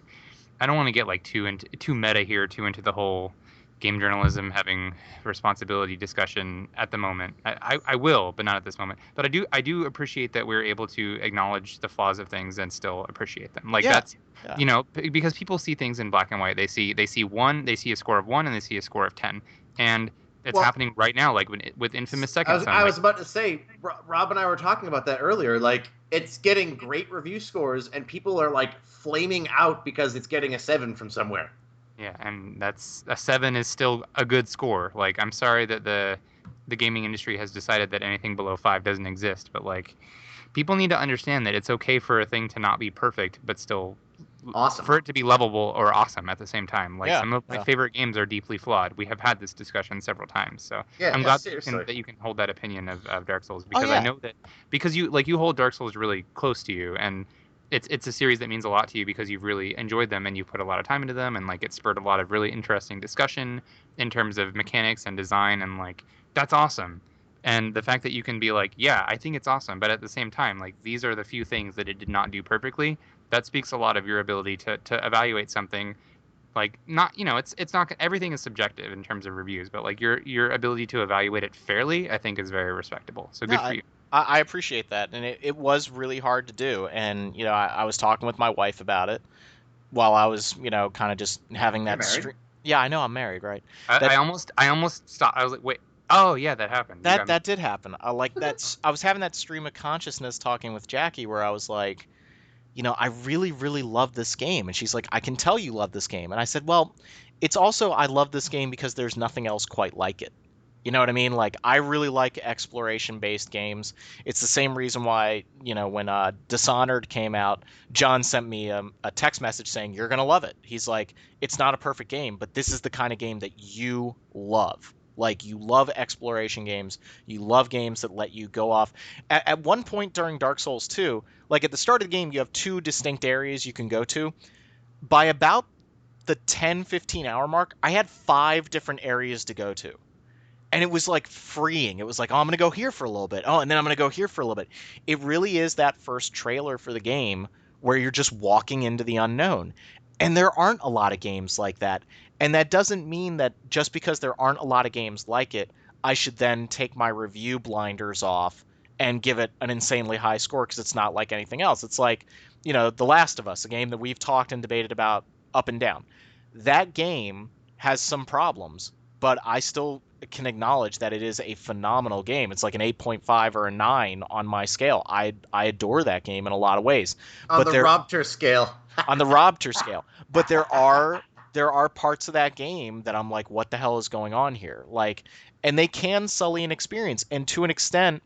I don't want to get like too meta here, too into the whole game journalism having responsibility discussion at the moment. I will, but not at this moment. But I do appreciate that we're able to acknowledge the flaws of things and still appreciate them. Like Yeah. that's Yeah. because people see things in black and white. They see a score of 1 and they see a score of 10, and it's Well, happening right now. Like with Infamous I Second was Son. I Like was about to say, Rob and I were talking about that earlier. Like, it's getting great review scores, and people are like flaming out because it's getting a 7 from somewhere. yeah, and that's a 7 is still a good score. Like I'm sorry that the gaming industry has decided that anything below 5 doesn't exist, but like people need to understand that it's okay for a thing to not be perfect, but still Awesome. for it to be lovable or awesome at the same time. Like Yeah. some of my Yeah. favorite games are deeply flawed. We have had this discussion several times, so Yeah, I'm yeah, glad seriously. that you can hold that opinion of Dark Souls Oh because I yeah. know that because you hold Dark Souls really close to you, and it's a series that means a lot to you because you've really enjoyed them and you've put a lot of time into them, and like it spurred a lot of really interesting discussion in terms of mechanics and design, and like that's awesome. And the fact that you can be like, yeah, I think it's awesome, but at the same time, like these are the few things that it did not do perfectly, that speaks a lot of your ability to evaluate something. Like not, it's not, everything is subjective in terms of reviews, but like your ability to evaluate it fairly, I think is very respectable. So No, good for you. I appreciate that, and it was really hard to do. And I was talking with my wife about it while I was kind of just having You're that married. stream. Yeah, I know I'm married, right? I, That I almost I almost stopped. I was like, wait, oh yeah, that happened. You that got me. that did happen. I was having that stream of consciousness talking with Jackie where I was like, I really, really love this game. And she's like, I can tell you love this game. And I said, well, it's also, I love this game because there's nothing else quite like it. You know what I mean? Like, I really like exploration based games. It's the same reason why, when Dishonored came out, John sent me a text message saying, you're going to love it. He's like, it's not a perfect game, but this is the kind of game that you love. Like, you love exploration games. You love games that let you go off. At one point during Dark Souls 2, like at the start of the game, you have two distinct areas you can go to. By about the 10-15 hour mark, I had 5 different areas to go to. And it was like freeing. It was like, oh, I'm going to go here for a little bit. Oh, and then I'm going to go here for a little bit. It really is that first trailer for the game where you're just walking into the unknown. And there aren't a lot of games like that. And that doesn't mean that just because there aren't a lot of games like it, I should then take my review blinders off and give it an insanely high score because it's not like anything else. It's like, The Last of Us, a game that we've talked and debated about up and down. That game has some problems, but I still can acknowledge that it is a phenomenal game. It's like an 8.5 or a 9 on my scale. I adore that game in a lot of ways. On But the there Robter scale. on the Robter scale. But there are parts of that game that I'm like, what the hell is going on here? Like, and they can sully an experience. And to an extent,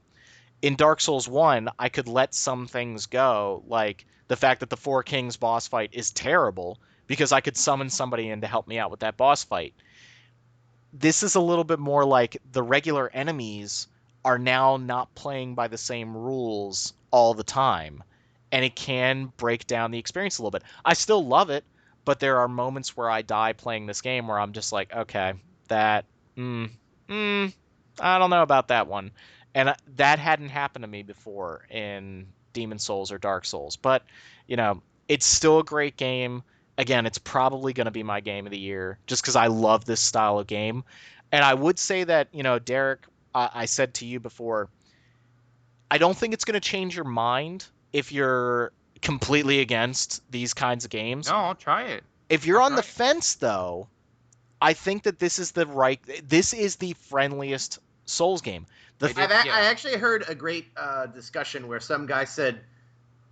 in Dark Souls 1, I could let some things go, like the fact that the Four Kings boss fight is terrible because I could summon somebody in to help me out with that boss fight. This is a little bit more like the regular enemies are now not playing by the same rules all the time, and it can break down the experience a little bit. I still love it, but there are moments where I die playing this game where I'm just like, okay, that, mm, mm, I don't know about that one. And that hadn't happened to me before in Demon Souls or Dark Souls. But, it's still a great game. Again, it's probably going to be my game of the year just because I love this style of game. And I would say that, Derek, I said to you before, I don't think it's going to change your mind if you're completely against these kinds of games. No, I'll try it. If you're I'll on try the it. fence, though, I think that this is the friendliest Souls game. I The did. Yeah. I actually heard a great discussion where some guy said,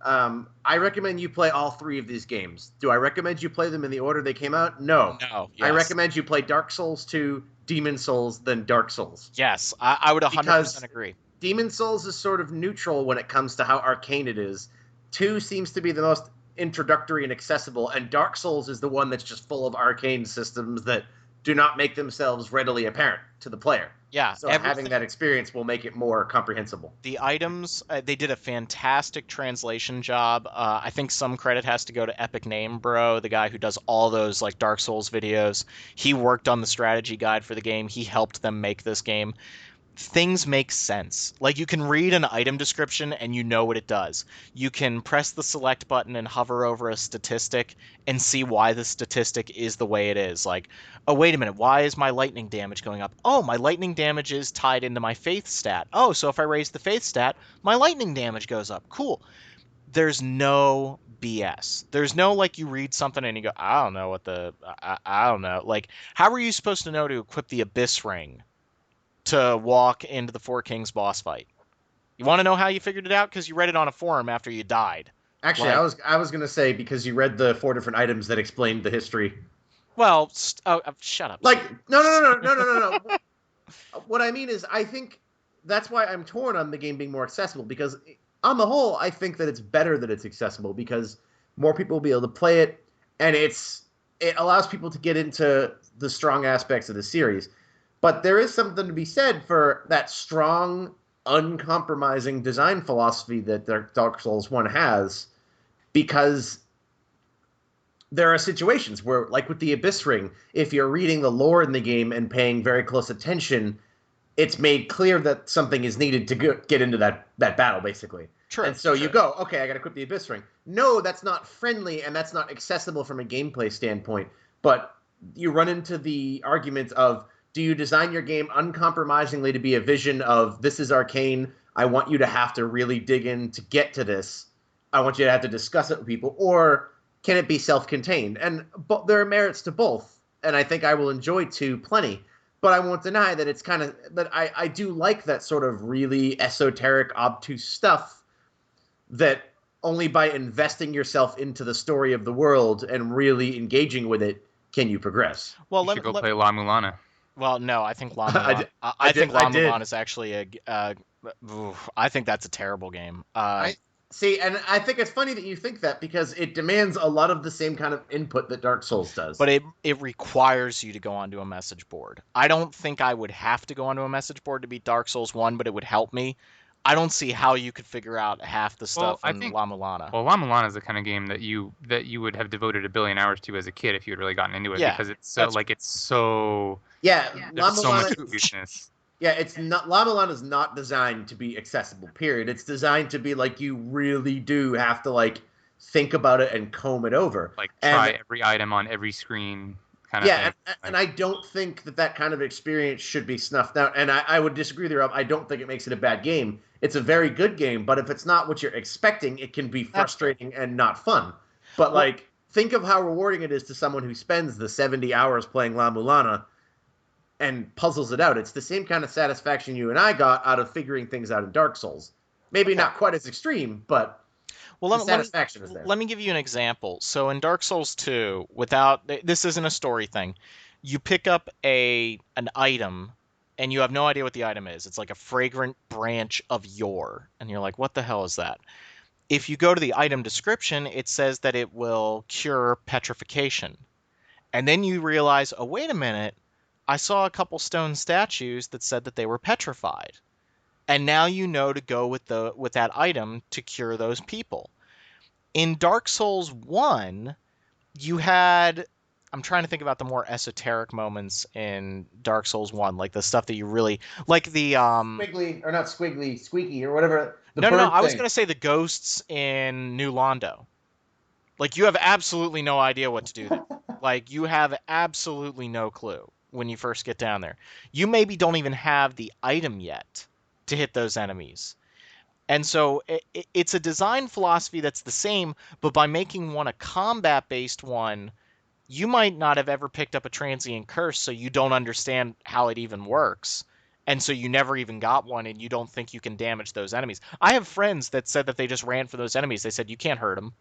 I recommend you play all 3 of these games. Do I recommend you play them in the order they came out? No. No, I yes. recommend you play Dark Souls 2, Demon Souls, then Dark Souls. Yes, I would 100% Because agree. Demon Souls is sort of neutral when it comes to how arcane it is. 2 seems to be the most introductory and accessible, and Dark Souls is the one that's just full of arcane systems that do not make themselves readily apparent to the player. Yeah, So having that experience will make it more comprehensible. the items, they did a fantastic translation job. I think some credit has to go to Epic Name Bro, the guy who does all those like Dark Souls videos. He worked on the strategy guide for the game. He helped them make this game. things make sense. Like you can read an item description and you know what it does. You can press the select button and hover over a statistic and see why the statistic is the way it is. Like, oh, wait a minute, why is my lightning damage going up? Oh, my lightning damage is tied into my faith stat. Oh, so if I raise the faith stat, my lightning damage goes up. Cool. There's no BS. There's no like you read something and you go, I don't know what I don't know. Like, how are you supposed to know to equip the Abyss Ring to walk into the Four Kings boss fight? You want to know how you figured it out? Because you read it on a forum after you died. Actually, Like, I was gonna say because you read the 4 different items that explained the history. well, shut up. Like, no. What I mean is, I think that's why I'm torn on the game being more accessible, because on the whole, I think that it's better that it's accessible because more people will be able to play it, and it allows people to get into the strong aspects of the series. But there is something to be said for that strong, uncompromising design philosophy that Dark Souls 1 has, because there are situations where, like with the Abyss Ring, if you're reading the lore in the game and paying very close attention, it's made clear that something is needed to get into that battle, basically. True. And so true. you go, okay, I got to equip the Abyss Ring. No, that's not friendly and that's not accessible from a gameplay standpoint. But you run into the argument of, do you design your game uncompromisingly to be a vision of, this is arcane, I want you to have to really dig in to get to this, I want you to have to discuss it with people, or can it be self-contained? And there are merits to both, and I think I will enjoy two plenty. But I won't deny that it's kind of that I do like that sort of really esoteric, obtuse stuff that only by investing yourself into the story of the world and really engaging with it can you progress. Well, You should go play La Mulana. Well, no, I think La I Mulan. did- I think I La did. Mulan is actually I think that's a terrible game. I see, and I think it's funny that you think that because it demands a lot of the same kind of input that Dark Souls does. But it requires you to go onto a message board. I don't think I would have to go onto a message board to beat Dark Souls 1, but it would help me. I don't see how you could figure out half the stuff I in think La Mulana. Well, La Mulana is the kind of game that you would have devoted a billion hours to as a kid if you had really gotten into it, Yeah, because it's so Yeah, La there's so much Mulana. obtuseness. Yeah, it's not La Mulana is not designed to be accessible. Period. It's designed to be like you really do have to like think about it and comb it over. Like try every item on every screen, kind of Yeah, thing. and I don't think that kind of experience should be snuffed out. And I would disagree with you, Rob. I don't think it makes it a bad game. It's a very good game, but if it's not what you're expecting, it can be frustrating and not fun. But like, think of how rewarding it is to someone who spends the 70 hours playing La Mulana and puzzles it out. It's the same kind of satisfaction you and I got out of figuring things out in Dark Souls. Maybe not quite as extreme, but the satisfaction is there. Let me give you an example. So in Dark Souls 2, this isn't a story thing, you pick up an item and you have no idea what the item is. It's like a fragrant branch of yore. And you're like, what the hell is that? If you go to the item description, it says that it will cure petrification. And then you realize, oh, wait a minute, I saw a couple stone statues that said that they were petrified. And now you know to go with that item to cure those people. In Dark Souls 1, you had, I'm trying to think about the more esoteric moments in Dark Souls 1, like the stuff that you really like, the squiggly, or not squiggly, squeaky or whatever. No, I was going to say the ghosts in New Londo. Like, you have absolutely no idea what to do there. Like, you have absolutely no clue when you first get down there. You maybe don't even have the item yet to hit those enemies. And so it's a design philosophy that's the same, but by making one a combat-based one, you might not have ever picked up a transient curse, so you don't understand how it even works. And so you never even got one, and you don't think you can damage those enemies. I have friends that said that they just ran for those enemies. They said, you can't hurt them.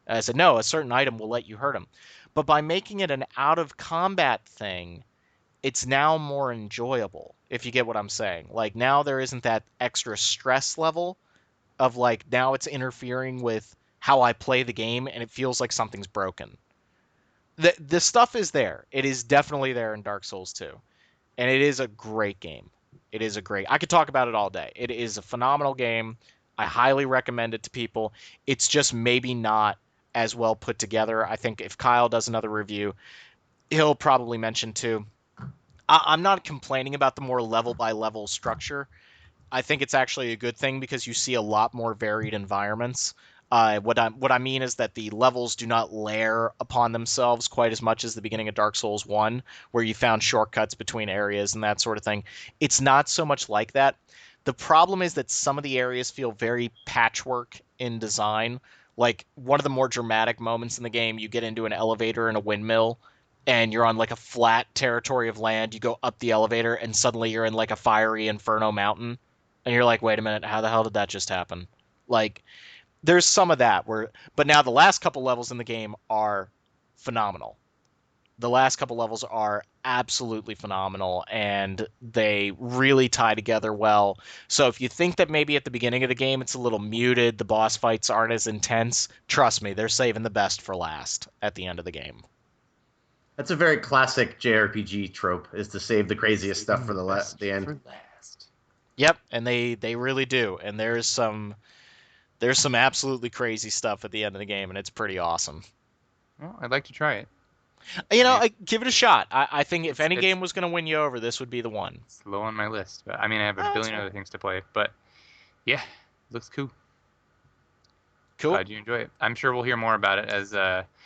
And I said, no, a certain item will let you hurt them. But by making it an out-of-combat thing, it's now more enjoyable, if you get what I'm saying. Like, now there isn't that extra stress level of, like, now it's interfering with how I play the game, and it feels like something's broken. The stuff is there. It is definitely there in Dark Souls 2. And it is a great game. I could talk about it all day. It is a phenomenal game. I highly recommend it to people. It's just maybe not as well put together. I think if Kyle does another review, he'll probably mention too. I'm not complaining about the more level by level structure. I think it's actually a good thing because you see a lot more varied environments. What I mean is that the levels do not layer upon themselves quite as much as the beginning of Dark Souls 1, where you found shortcuts between areas and that sort of thing. It's not so much like that. The problem is that some of the areas feel very patchwork in design. Like one of the more dramatic moments in the game, you get into an elevator in a windmill and you're on like a flat territory of land. You go up the elevator and suddenly you're in like a fiery inferno mountain. And you're like, wait a minute, how the hell did that just happen? Like, there's some of that but now the last couple levels in the game are phenomenal. The last couple levels are absolutely phenomenal, and they really tie together well. So if you think that maybe at the beginning of the game it's a little muted, the boss fights aren't as intense, trust me, they're saving the best for last at the end of the game. That's a very classic JRPG trope, is to save the craziest stuff for the end. For last. Yep, and they really do. And there's some absolutely crazy stuff at the end of the game, and it's pretty awesome. Well, I'd like to try it. Give it a shot. I think if any It's game was going to win you over, this would be the one. It's low on my list, but I mean, I have a That's billion fine. other things to play. But yeah, looks cool. Cool. Glad you enjoy it. I'm sure we'll hear more about it as.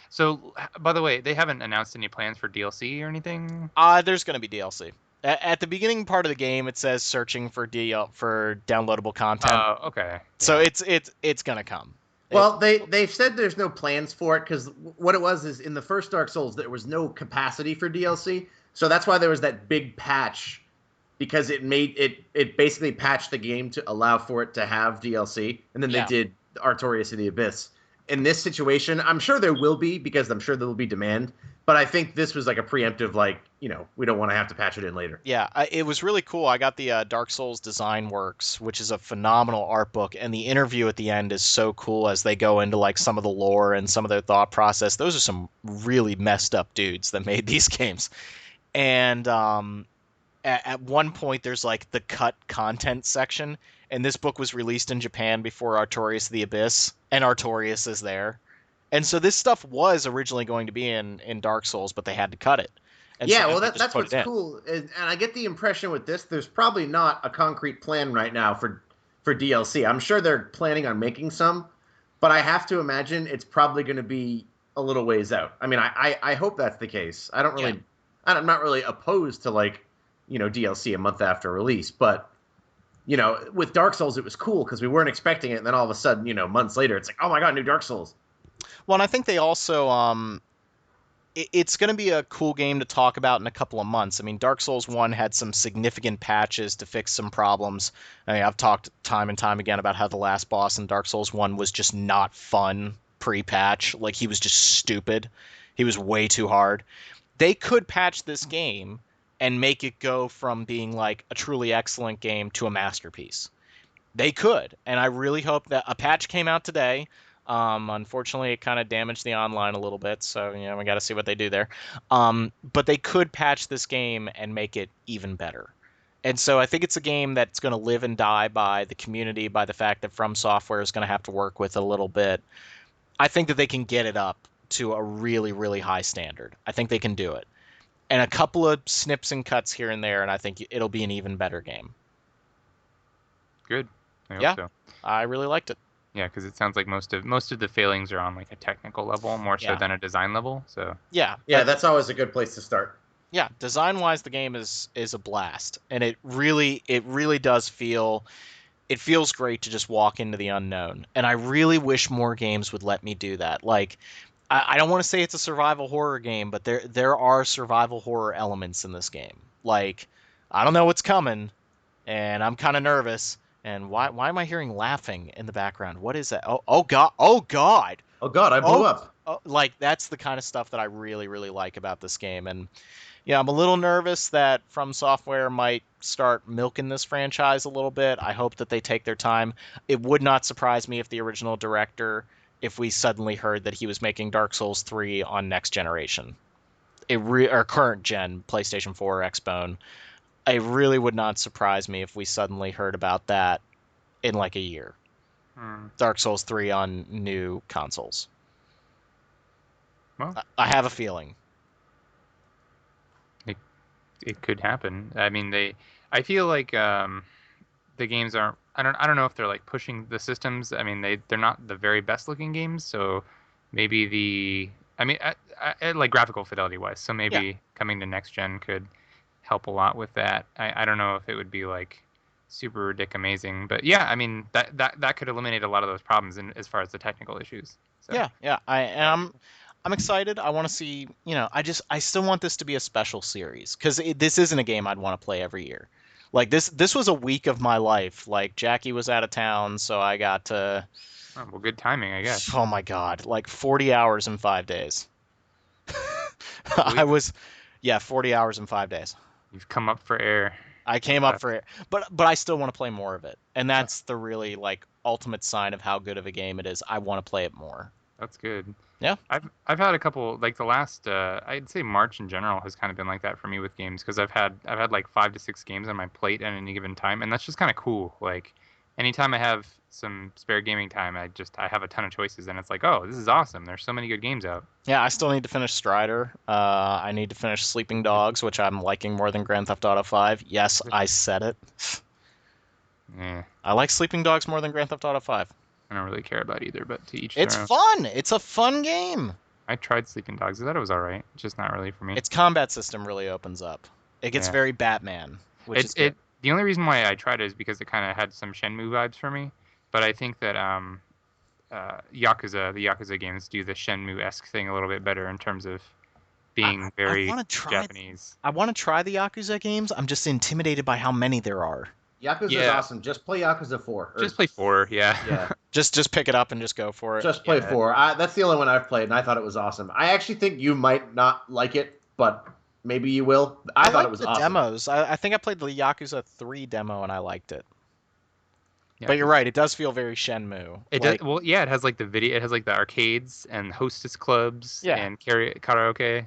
So, by the way, they haven't announced any plans for DLC or anything. There's going to be DLC. At the beginning part of the game, it says searching for for downloadable content. Okay. So Yeah. it's going to come. Well, they've said there's no plans for it because what it was is in the first Dark Souls there was no capacity for DLC, so that's why there was that big patch, because it basically patched the game to allow for it to have DLC, and then they did Artorias of the Abyss. In this situation, I'm sure there will be, because I'm sure there will be demand, but I think this was like a preemptive, like, we don't want to have to patch it in later. Yeah, it was really cool. I got the Dark Souls Design Works, which is a phenomenal art book, and the interview at the end is so cool as they go into like some of the lore and some of their thought process. Those are some really messed up dudes that made these games. And at one point, there's like the cut content section, and this book was released in Japan before Artorias of the Abyss, and Artorias is there. And so this stuff was originally going to be in Dark Souls, but they had to cut it. And Yeah, so well, they just that's put what's it in. cool, and I get the impression with this, there's probably not a concrete plan right now for DLC. I'm sure they're planning on making some, but I have to imagine it's probably going to be a little ways out. I mean, I hope that's the case. I'm not really opposed to like, DLC a month after release, but with Dark Souls it was cool because we weren't expecting it, and then all of a sudden, months later, it's like, oh my god, new Dark Souls. Well, and I think they also it's going to be a cool game to talk about in a couple of months. I mean, Dark Souls 1 had some significant patches to fix some problems. I mean, I've talked time and time again about how the last boss in Dark Souls 1 was just not fun pre-patch. Like, he was just stupid. He was way too hard. They could patch this game and make it go from being like a truly excellent game to a masterpiece. They could, and I really hope that a patch came out today. Unfortunately, it kind of damaged the online a little bit, so we got to see what they do there. But they could patch this game and make it even better. And so I think it's a game that's going to live and die by the community, by the fact that From Software is going to have to work with it a little bit. I think that they can get it up to a really, really high standard. I think they can do it. And a couple of snips and cuts here and there, and I think it'll be an even better game. Good. I hope Yeah. so. I really liked it. Yeah, because it sounds like most of the failings are on like a technical level more so than a design level. So Yeah, that's always a good place to start. Yeah, design wise, the game is a blast, and it really does it feels great to just walk into the unknown. And I really wish more games would let me do that. Like, I don't want to say it's a survival horror game, but there are survival horror elements in this game. Like, I don't know what's coming, and I'm kind of nervous. And why am I hearing laughing in the background? What is that? Oh god! Oh god! Oh god! I blew up. Oh, like, that's the kind of stuff that I really, really like about this game. And yeah, I'm a little nervous that From Software might start milking this franchise a little bit. I hope that they take their time. It would not surprise me if the original director, if we suddenly heard that he was making Dark Souls 3 on next generation, or current gen, PlayStation 4 or Xbone. It really would not surprise me if we suddenly heard about that in like a year. Dark Souls 3 on new consoles. Well, I have a feeling. it could happen. I mean, I feel like the games aren't. I don't know if they're like pushing the systems. I mean, they're not the very best looking games, so maybe I mean, like graphical fidelity wise. So Yeah. maybe coming to next gen could help a lot with that. I don't know if it would be like super ridic amazing, but yeah, I mean that could eliminate a lot of those problems in as far as the technical issues. So Yeah, yeah. I am. I'm excited. I want to see. I still want this to be a special series because this isn't a game I'd want to play every year. Like this was a week of my life. Like Jackie was out of town, so I got to. oh, well, good timing, I guess. Oh my God! Like 40 hours in 5 days. Well, I was, yeah, 40 hours in 5 days. you've come up for air. I came up for it, but I still want to play more of it, and that's the really like ultimate sign of how good of a game it is. I want to play it more. That's good. Yeah. I've had a couple like the last I'd say March in general has kind of been like that for me with games because I've had like 5 to 6 games on my plate at any given time, and that's just kind of cool. Like anytime I have some spare gaming time, I have a ton of choices, and it's like, oh, this is awesome. There's so many good games out. Yeah, I still need to finish Strider. I need to finish Sleeping Dogs, which I'm liking more than Grand Theft Auto 5. Yes, I said it. Yeah, I like Sleeping Dogs more than Grand Theft Auto 5. I don't really care about either, but to each It's their own. fun. It's a fun game. I tried Sleeping Dogs. I thought it was all right. Just not really for me. Its combat system really opens up. It gets Yeah. very Batman, which is good. The only reason why I tried it is because it kind of had some Shenmue vibes for me. But I think that the Yakuza games do the Shenmue-esque thing a little bit better in terms of being very wanna try- Japanese. I want to try the Yakuza games. I'm just intimidated by how many there are. Yakuza's Yeah. awesome. Just play Yakuza 4. Just play 4, yeah. Yeah, Just pick it up and just go for it. just play Yeah. 4. That's the only one I've played, and I thought it was awesome. I actually think you might not like it, but maybe you will. I thought liked it was the awesome. demos. I think I played the Yakuza 3 demo and I liked it. Yeah, But you're right, it does feel very Shenmue. It Like, does. Well, yeah, it has like the video. It has like the arcades and hostess clubs Yeah. and karaoke.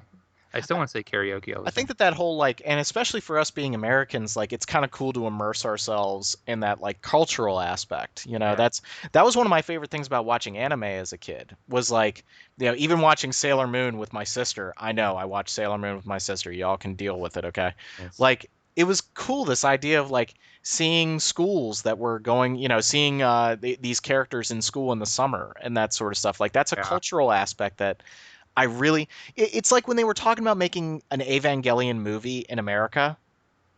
I still want to say karaoke all the I think time. that whole like, and especially for us being Americans, like it's kind of cool to immerse ourselves in that like cultural aspect. Yeah. That was one of my favorite things about watching anime as a kid. Was like, even watching Sailor Moon with my sister. I know I watched Sailor Moon with my sister. Y'all can deal with it, okay? Yes. Like it was cool, this idea of like seeing schools that were going, seeing these characters in school in the summer and that sort of stuff. Like that's a Yeah. cultural aspect that I really. It's like when they were talking about making an Evangelion movie in America,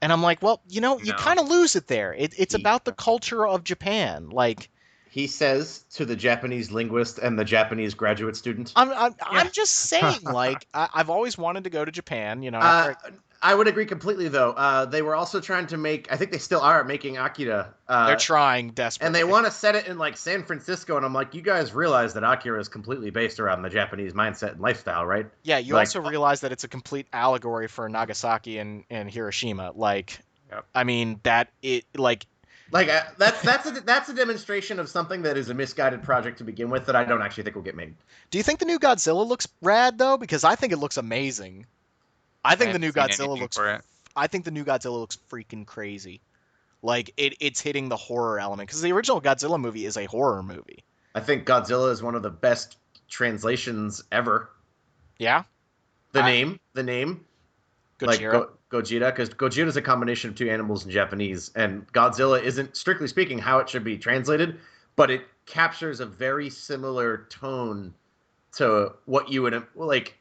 and I'm like, well, you No. kind of lose it there. It's He- about the culture of Japan. Like He says to the Japanese linguist and the Japanese graduate student. I'm just saying, like I've always wanted to go to Japan. I would agree completely, though. They were also trying to make. I think they still are making Akira. They're trying desperately, And they want to set it in like San Francisco, and I'm like, you guys realize that Akira is completely based around the Japanese mindset and lifestyle, right? Yeah, you like- also realize that it's a complete allegory for Nagasaki and Hiroshima. Like, Yep. I mean that it like Like that's a demonstration of something that is a misguided project to begin with that I don't actually think will get made. Do you think the new Godzilla looks rad though? Because I think it looks amazing. I think the new Godzilla looks. I think the new Godzilla looks freaking crazy. Like it's hitting the horror element because the original Godzilla movie is a horror movie. I think Godzilla is one of the best translations ever. Yeah, The I- name, Gojira. like Gojira, because Gojira is a combination of two animals in Japanese, and Godzilla isn't strictly speaking how it should be translated, but it captures a very similar tone to what you would like.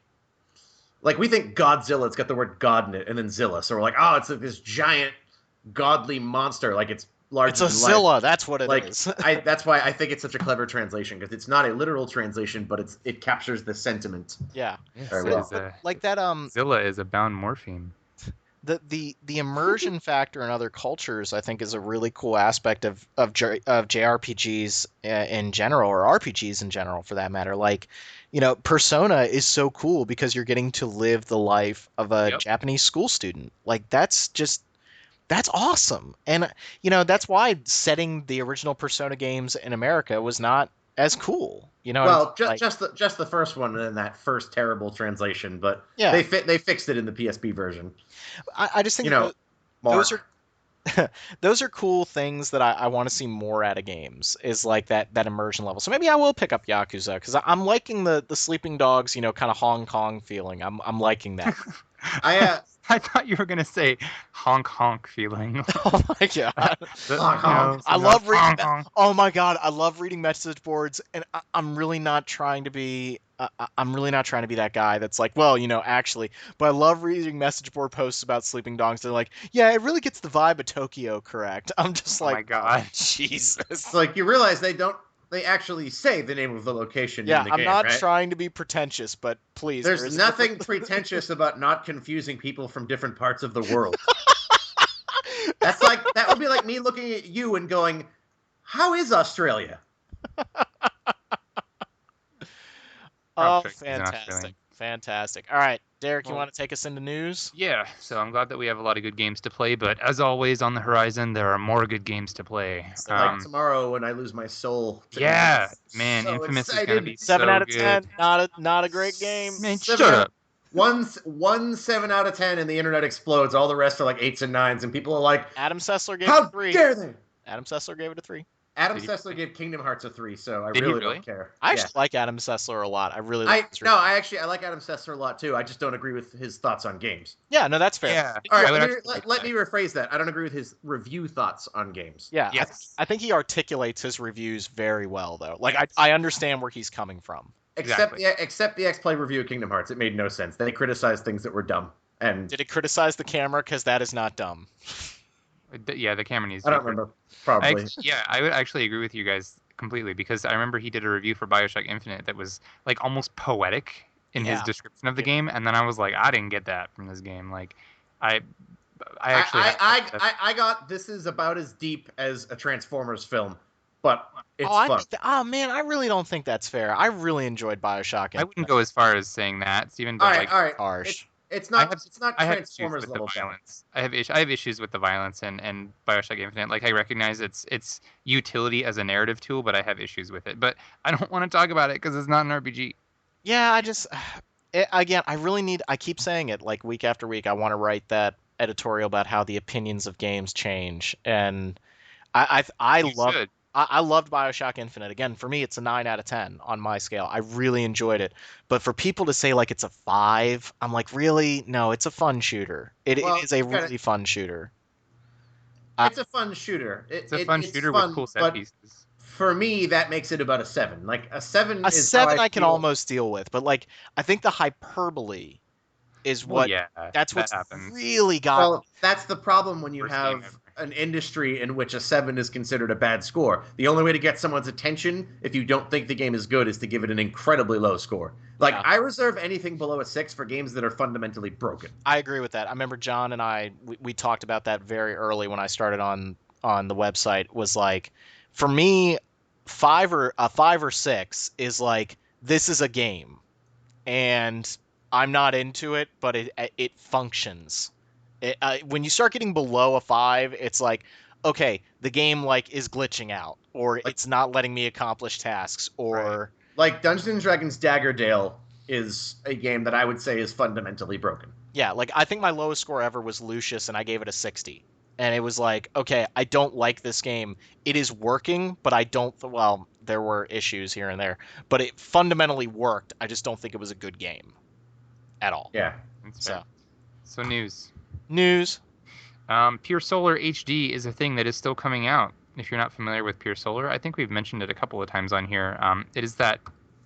Like we think Godzilla, it's got the word God in it, and then Zilla, so we're like, oh, it's like this giant godly monster, like it's larger it's a than life. Zilla. That's what it Like is. that's why I think it's such a clever translation, because it's not a literal translation, but it captures the sentiment. Yeah, Yes, Very it well. is like that. Zilla is a bound morphine. The immersion factor in other cultures, I think, is a really cool aspect of JRPGs in general, or RPGs in general, for that matter. Like, Persona is so cool because you're getting to live the life of a Yep. Japanese school student. Like, that's awesome. And that's why setting the original Persona games in America was not as cool. Well, like, just the first one and that first terrible translation, but Yeah. they fixed it in the PSP version. I just think Mark. those are those are cool things that I want to see more out of games, is like that immersion level. So maybe I will pick up Yakuza because I'm liking the Sleeping Dogs, kind of Hong Kong feeling. I'm liking that. I thought you were gonna say honk honk feeling. Oh my god. Honk, honk. I some love reading. honk honk. Oh my god, I love reading message boards, and I'm really not trying to be. I'm really not trying to be that guy that's like, well, actually. But I love reading message board posts about sleeping dogs. They're like, yeah, it really gets the vibe of Tokyo correct. I'm just Oh like, my oh, god. It's like you realize they actually say the name of the location Yeah, in the I'm game, not right? trying to be pretentious, but please, there There's is a nothing difference. pretentious about not confusing people from different parts of the world. That would be like me looking at you and going, "How is Australia?" Prob Oh, check is an fantastic, Australian. fantastic. All right, Derek, you Well, want to take us into news? yeah, so I'm glad that we have a lot of good games to play, but as always on the horizon, there are more good games to play. Yes, there Like are. tomorrow when I lose my soul to Yeah, Infamous. man, So Infamous is gonna excited. be 7 out so of good. 10. Not a great game. Man, Seven shut out, up. one 7 out of 10, and the internet explodes. All the rest are like 8s and 9s, and people are like, Adam Sessler gave it a "How 3. dare they?" Adam Sessler gave it a 3. Adam Did he, Sessler gave Kingdom Hearts a 3, so I did he really don't really? care. I Yeah. actually like Adam Sessler a lot. I really like I his no, I like Adam Sessler a lot too. I just don't agree with his thoughts on games. Yeah, no, that's fair. Yeah, All I right, would let me actually like let that. me rephrase that. I don't agree with his review thoughts on games. Yeah, Yes, I think he articulates his reviews very well, though. Like, yes, I understand where he's coming from. Except exactly. except the X-Play review of Kingdom Hearts, it made no sense. They criticized things that were dumb, and Did it criticize the camera? Because that is not dumb. Yeah, the camera needs I to be don't remember. Probably. I would actually agree with you guys completely because I remember he did a review for BioShock Infinite that was like almost poetic in his Yeah. description of the Yeah. game, and then I was like, I didn't get that from this game. Like, I, I I actually have. I got this is about as deep as a Transformers film, but Oh, it's I fun. think oh man, I really don't think that's fair. I really enjoyed Bioshock I wouldn't Infinite. go as far as saying that, Stephen, All but right, like, all right. Harsh. It's I have not I have issues Transformers with the level fun. violence. I have issues with the violence and BioShock Infinite. Like I recognize its utility as a narrative tool, but I have issues with it. But I don't want to talk about it because it's not an RPG. Yeah, I just again, I really need. I keep saying it like week after week. I want to write that editorial about how the opinions of games change, and I You love. should. I loved Bioshock Infinite. Again, for me, it's a 9 out of 10 on my scale. I really enjoyed it. But for people to say like it's a 5, I'm like, really? No, it's a fun shooter. It Well, is a you got really fun shooter. it's a fun shooter. It's a fun It's shooter with fun, cool set but pieces. for me, that makes it about a 7. Like a 7 A is how 7 I I can feel. almost deal with, but like I think the hyperbole is Well, what yeah, that's that what's happens. really got me. Well, that's the problem when you Worst game have ever. an industry in which a 7 is considered a bad score. The only way to get someone's attention if you don't think the game is good is to give it an incredibly low score. Like, Yeah. I reserve anything below a 6 for games that are fundamentally broken. I agree with that. I remember John and we talked about that very early when I started on the website was like for me 5 or 6 is like this is a game and I'm not into it, but it functions. When you start getting below a 5, it's like okay, the game like is glitching out or Like, it's not letting me accomplish tasks Right. or like Dungeons and Dragons Daggerdale is a game that I would say is fundamentally broken. yeah, like I think my lowest score ever was Lucius, and I gave it a 60. And it was like, okay, I don't like this game. It is working, but I don't. Well, there were issues here and there, but it fundamentally worked. I just don't think it was a good game at all. Yeah. That's fair. So, So news. news. Pure Solar HD is a thing that is still coming out. If you're not familiar with Pure Solar, I think we've mentioned it a couple of times on here. It is that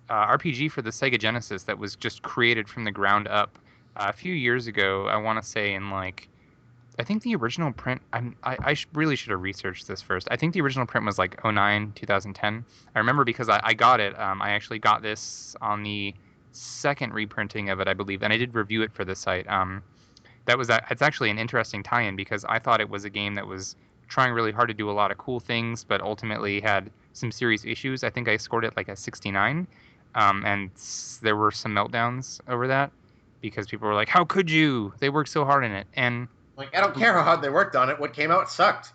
RPG for the Sega Genesis that was just created from the ground up a few years ago. I want to say in like, I think the original print. Really should have researched this first. I think the original print was like 09, 2010. I remember because I got it. I actually got this on the second reprinting of it, I believe, and I did review it for the site. It's actually an interesting tie-in because I thought it was a game that was trying really hard to do a lot of cool things, but ultimately had some serious issues. I think I scored it like a 69, and there were some meltdowns over that because people were like, "How could you? They worked so hard in it," and Like, I don't care how hard they worked on it. What came out sucked.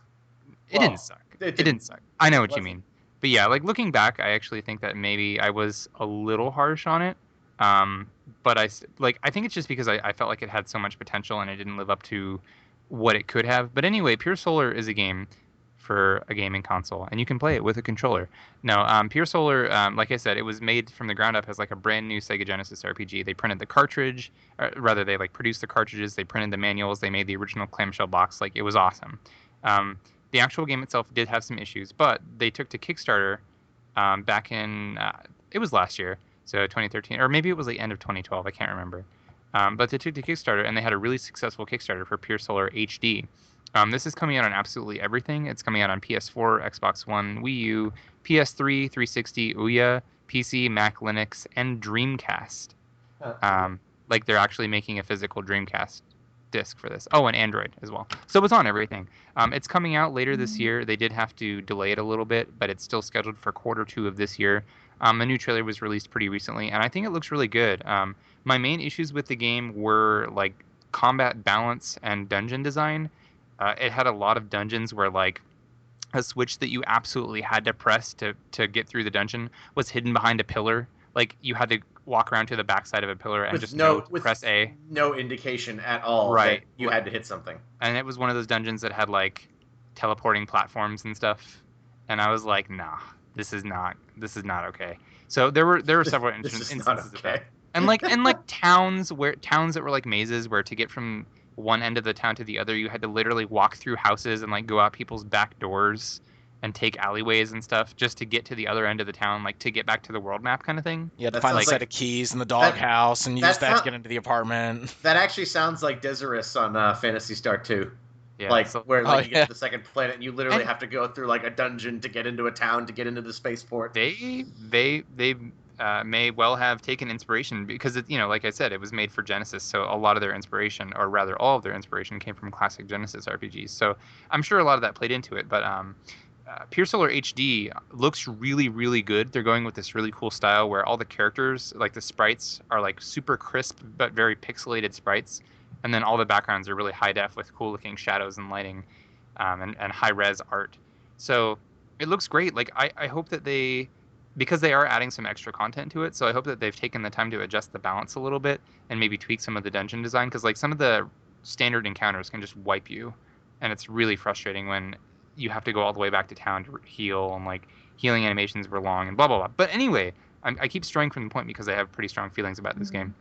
it Well, didn't suck. it It didn't didn't. suck. I know what you Wasn't. mean. But yeah, like looking back, I actually think that maybe I was a little harsh on it. Um, but I think it's just because I felt like it had so much potential and it didn't live up to what it could have. But anyway, Pure Solar is a game for a gaming console, and you can play it with a controller. No, Pure Solar, like I said, it was made from the ground up as like a brand new Sega Genesis RPG. They printed the cartridge, or rather, they like produced the cartridges, they printed the manuals, they made the original clamshell box. Like, it was awesome. The actual game itself did have some issues, but they took to Kickstarter back in it was last year, so 2013, or maybe it was the end of 2012. I can't remember. But they took to Kickstarter, and they had a really successful Kickstarter for Pure Solar HD. This is coming out on absolutely everything. It's coming out on PS4, Xbox One, Wii U, PS3, 360, Ouya, PC, Mac, Linux, and Dreamcast. Like, they're actually making a physical Dreamcast disc for this. Oh, and Android as well. So it's on everything. It's coming out later this year. They did have to delay it a little bit, but it's still scheduled for Q2 of this year. A new trailer was released pretty recently, and I think it looks really good. My main issues with the game were like combat balance and dungeon design. It had a lot of dungeons where like a switch that you absolutely had to press to get through the dungeon was hidden behind a pillar. Like, you had to walk around to the backside of a pillar and press A. No indication at all that you had to hit something. And it was one of those dungeons that had like teleporting platforms and stuff. And I was like, nah, this is not okay. So there were several instances of that. And like towns that were like mazes, where to get from one end of the town to the other, you had to literally walk through houses and like go out people's back doors and take alleyways and stuff just to get to the other end of the town, like to get back to the world map kind of thing. You had to find a set of keys in the doghouse and use that to get into the apartment. That actually sounds like Desirous on Phantasy Star 2. Yeah, like, where you get to the second planet and you literally have to go through like a dungeon to get into a town to get into the spaceport. They may well have taken inspiration, because it, like I said, it was made for Genesis, so a lot of their inspiration, or rather all of their inspiration, came from classic Genesis RPGs. So I'm sure a lot of that played into it. But Pure Solar HD looks really, really good. They're going with this really cool style where all the characters, like the sprites, are like super crisp but very pixelated sprites, and then all the backgrounds are really high def with cool looking shadows and lighting, and high res art. So it looks great. Like, I hope that because they are adding some extra content to it, so I hope that they've taken the time to adjust the balance a little bit and maybe tweak some of the dungeon design, because like some of the standard encounters can just wipe you, and it's really frustrating when you have to go all the way back to town to heal, and like healing animations were long and blah blah blah. But anyway, I keep straying from the point because I have pretty strong feelings about this game.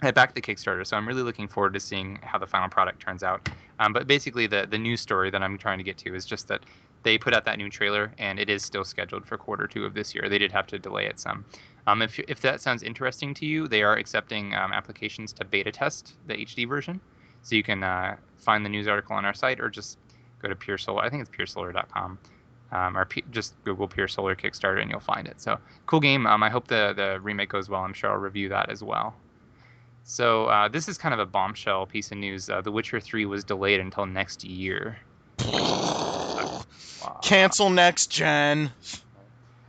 I backed the Kickstarter, so I'm really looking forward to seeing how the final product turns out. But basically, the news story that I'm trying to get to is just that they put out that new trailer, and it is still scheduled for Q2 of this year. They did have to delay it some. If that sounds interesting to you, they are accepting applications to beta test the HD version. So you can find the news article on our site, or just go to Pure Solar. I think it's puresolar.com. Or just Google Pure Solar Kickstarter and you'll find it. So cool game. I hope the remake goes well. I'm sure I'll review that as well. So this is kind of a bombshell piece of news. The Witcher 3 was delayed until next year. Cancel next gen.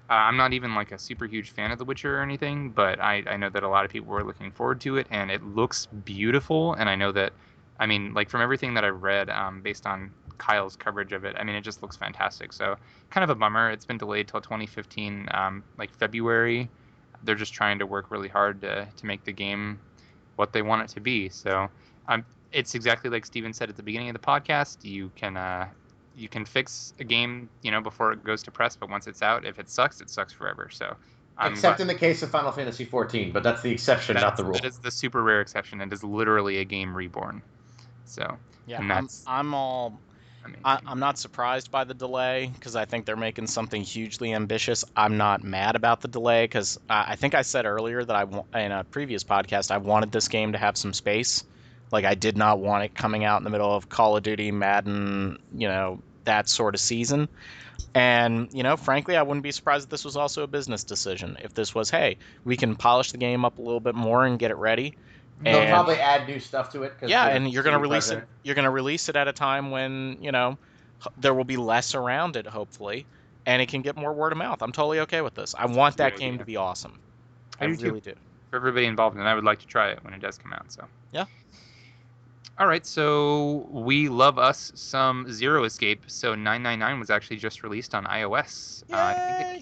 I'm not even like a super huge fan of The Witcher or anything, but I know that a lot of people were looking forward to it, and it looks beautiful. And I know that, I mean, like from everything that I've read, based on Kyle's coverage of it, I mean, it just looks fantastic. So kind of a bummer. It's been delayed till 2015, like February. They're just trying to work really hard to make the game what they want it to be. So it's exactly like Steven said at the beginning of the podcast. You can fix a game, before it goes to press, but once it's out, if it sucks forever. So except in the case of Final Fantasy XIV, but that's the exception, not the rule. That is the super rare exception. It is literally a game reborn. So yeah, I'm not surprised by the delay, because I think they're making something hugely ambitious. I'm not mad about the delay, because I think I said earlier that in a previous podcast, I wanted this game to have some space. Like, I did not want it coming out in the middle of Call of Duty, Madden, that sort of season. And, frankly, I wouldn't be surprised if this was also a business decision. If this was, hey, we can polish the game up a little bit more and get it ready. They'll probably add new stuff to it. Yeah, and you're going to release it. You're going to release it at a time when, there will be less around it, hopefully, and it can get more word of mouth. I'm totally okay with this. I want that game to be awesome. I really do. For everybody involved, and I would like to try it when it does come out. So yeah. All right, so we love us some Zero Escape. So 999 was actually just released on iOS. I think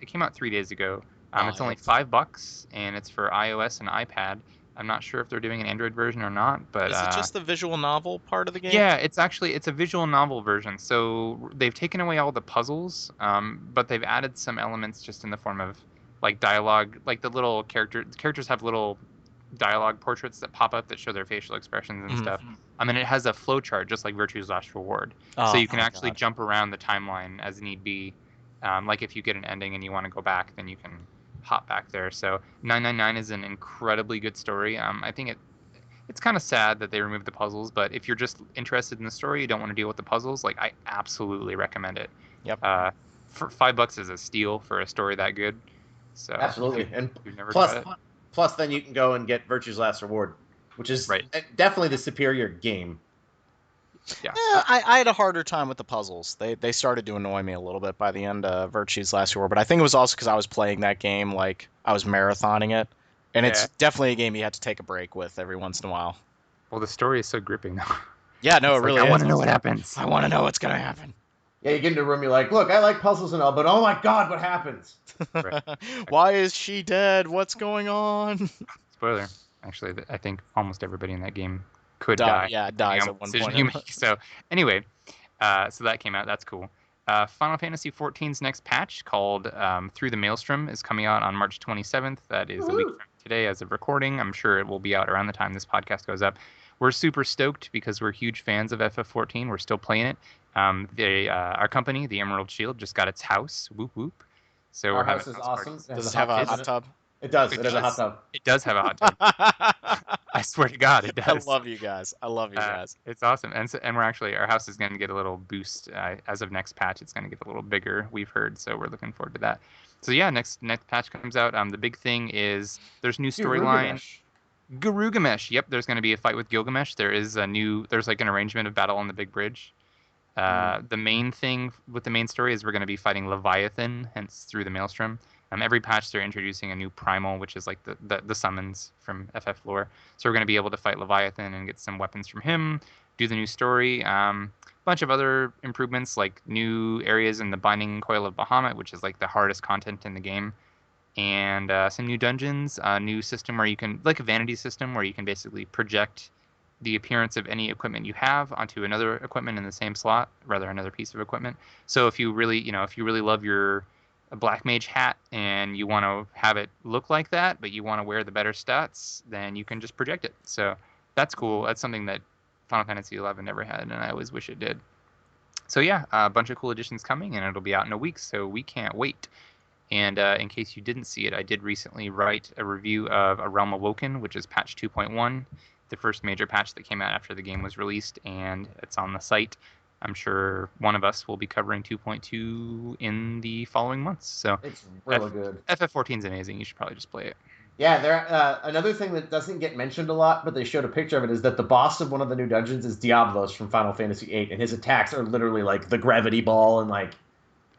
it came out 3 days ago. It's only $5, and it's for iOS and iPad. I'm not sure if they're doing an Android version or not, but Is it just the visual novel part of the game? yeah, it's a visual novel version. So they've taken away all the puzzles, but they've added some elements just in the form of like dialogue, like the little characters have little dialogue portraits that pop up that show their facial expressions and Mhm. stuff. And it has a flow chart just like Virtue's Last Reward. So Oh you can my actually God. jump around the timeline as need be. Like if you get an ending and you want to go back, then you can hop back there. So 999 is an incredibly good story. I think it's kind of sad that they removed the puzzles, but if you're just interested in the story, you don't want to deal with the puzzles, like I absolutely recommend it. Yep. For $5 is a steal for a story that good. So Absolutely. And if you've never plus, tried it, plus, then you can go and get Virtue's Last Reward, which is right? definitely the superior game. Yeah. I had a harder time with the puzzles. They started to annoy me a little bit by the end of Virtue's Last War, but I think it was also because I was playing that game like I was marathoning it, and Yeah. it's definitely a game you had to take a break with every once in a while. Well, the story is so gripping though. Yeah, no, it It's like, really I is. want to know what happens. I want to know what's gonna happen. Yeah, you get into a room, you're like, look, I like puzzles and all, but oh my god, what happens? Right. Why is she dead? What's going on? Spoiler. Actually, I think almost everybody in that game could die. Yeah, depending dies on at what one decision point. you make. So anyway, so that came out. That's cool. Final Fantasy XIV's next patch, called Through the Maelstrom, is coming out on March 27th. That is a week from today as of recording. I'm sure it will be out around the time this podcast goes up. We're super stoked because we're huge fans of FF14. We're still playing it. Our company, the Emerald Shield, just got its house. Whoop whoop. So Our we're having house is house awesome. parties. Does it have a hot tub? It does. It It has a hot does. tub. It does have a hot tub. I swear to God, it I does. love you guys. I love you guys. It's awesome, and we're actually our house is going to get a little boost as of next patch. It's going to get a little bigger. We've heard, so we're looking forward to that. So yeah, next patch comes out. The big thing is there's new storyline. Garugamesh. Yep, there's going to be a fight with Gilgamesh. There's like an arrangement of battle on the big bridge. The main thing with the main story is we're going to be fighting Leviathan, hence Through the Maelstrom. Every patch they're introducing a new primal, which is like the summons from FF lore. So we're going to be able to fight Leviathan and get some weapons from him, do the new story. Bunch of other improvements like new areas in the Binding Coil of Bahamut, which is like the hardest content in the game. And some new dungeons, a new system where you can, like a vanity system where you can basically project the appearance of any equipment you have onto another equipment in the same slot, rather another piece of equipment. So if you really love your Black Mage hat and you want to have it look like that, but you want to wear the better stats, then you can just project it. So that's cool. That's something that Final Fantasy XI never had, and I always wish it did. So yeah, a bunch of cool additions coming, and it'll be out in a week, so we can't wait. And in case you didn't see it, I did recently write a review of A Realm Awoken, which is patch 2.1, the first major patch that came out after the game was released, and it's on the site. I'm sure one of us will be covering 2.2 in the following months. So it's really good. FF14 is amazing. You should probably just play it. Yeah, there. Another thing that doesn't get mentioned a lot, but they showed a picture of it, is that the boss of one of the new dungeons is Diablos from Final Fantasy VIII, and his attacks are literally like the gravity ball and like.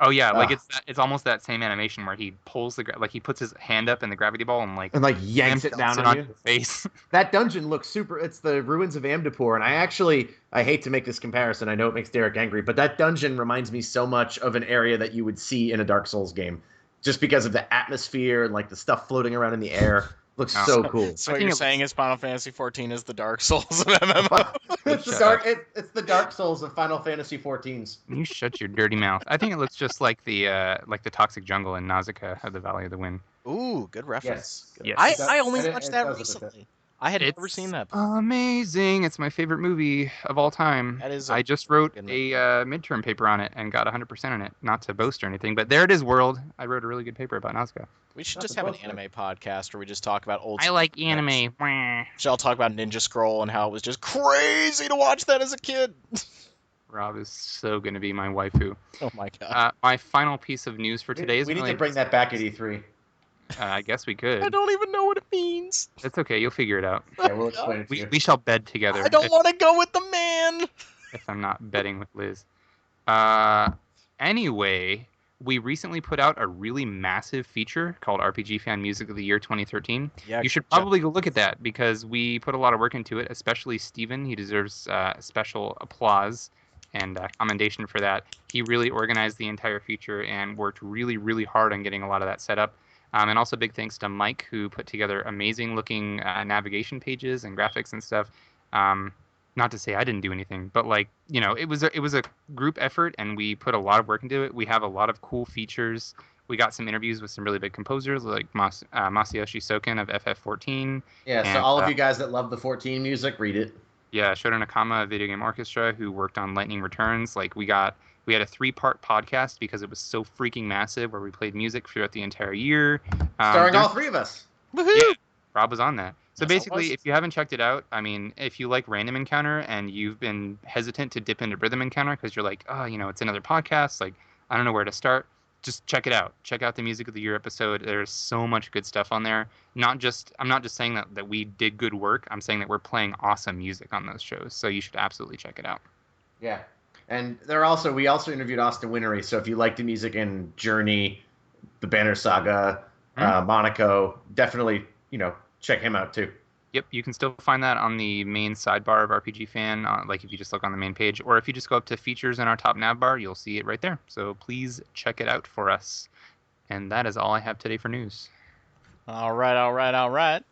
Oh yeah, like it's almost that same animation where he pulls he puts his hand up in the gravity ball and yanks it down on you. Your face. That dungeon looks super. It's the ruins of Amdapur, and I hate to make this comparison. I know it makes Derek angry, but that dungeon reminds me so much of an area that you would see in a Dark Souls game, just because of the atmosphere and like the stuff floating around in the air. Looks so cool. So what you're saying is Final Fantasy XIV is the Dark Souls of MMO. It's the Dark Souls of Final Fantasy XIVs. You shut your dirty mouth. I think it looks just like the toxic jungle in Nausicaa of the Valley of the Wind. Ooh, good reference. Yes. I only watched that recently. I had never seen that before. Amazing. It's my favorite movie of all time. I just wrote a midterm paper on it and got 100% on it. Not to boast or anything, but there it is, world. I wrote a really good paper about Nausicaa. We should just have an anime podcast where we just talk about old. I like anime. Shall talk about Ninja Scroll and how it was just crazy to watch that as a kid. Rob is so going to be my waifu. Oh my god. My final piece of news for today is we need to bring that back at E3. I guess we could. I don't even know what it means. It's okay. You'll figure it out. Yeah, we'll explain it to you. We shall bed together. I don't want to go with the man. If I'm not betting with Liz. Anyway, we recently put out a really massive feature called RPG Fan Music of the Year 2013. Yeah, you should probably go look at that because we put a lot of work into it, especially Steven. He deserves special applause and commendation for that. He really organized the entire feature and worked really, really hard on getting a lot of that set up. And also big thanks to Mike, who put together amazing looking navigation pages and graphics and stuff. Um, not to say I didn't do anything, but like, it was a group effort, and we put a lot of work into it. We have a lot of cool features. We got some interviews with some really big composers like Masayoshi Soken of FF14, Yeah, so and all of you guys that love the 14 music, read it. yeah, Shota Nakama of Video Game Orchestra, who worked on Lightning Returns. Like we had a 3-part podcast because it was so freaking massive, where we played music throughout the entire year. Starring all three of us. Woohoo! Yeah, Rob was on that. So Yes, I basically, was. if you haven't checked it out, I mean, if you like Random Encounter and you've been hesitant to dip into Rhythm Encounter because you're like, oh, it's another podcast, like I don't know where to start, just check it out. Check out the Music of the Year episode. There's so much good stuff on there. I'm not just saying that we did good work. I'm saying that we're playing awesome music on those shows. So you should absolutely check it out. Yeah. And we also interviewed Austin Winnery, so if you like the music in Journey, the Banner Saga, Monaco, definitely, check him out too. Yep, you can still find that on the main sidebar of RPG Fan, like if you just look on the main page, or if you just go up to features in our top nav bar, you'll see it right there. So please check it out for us. And that is all I have today for news. All right.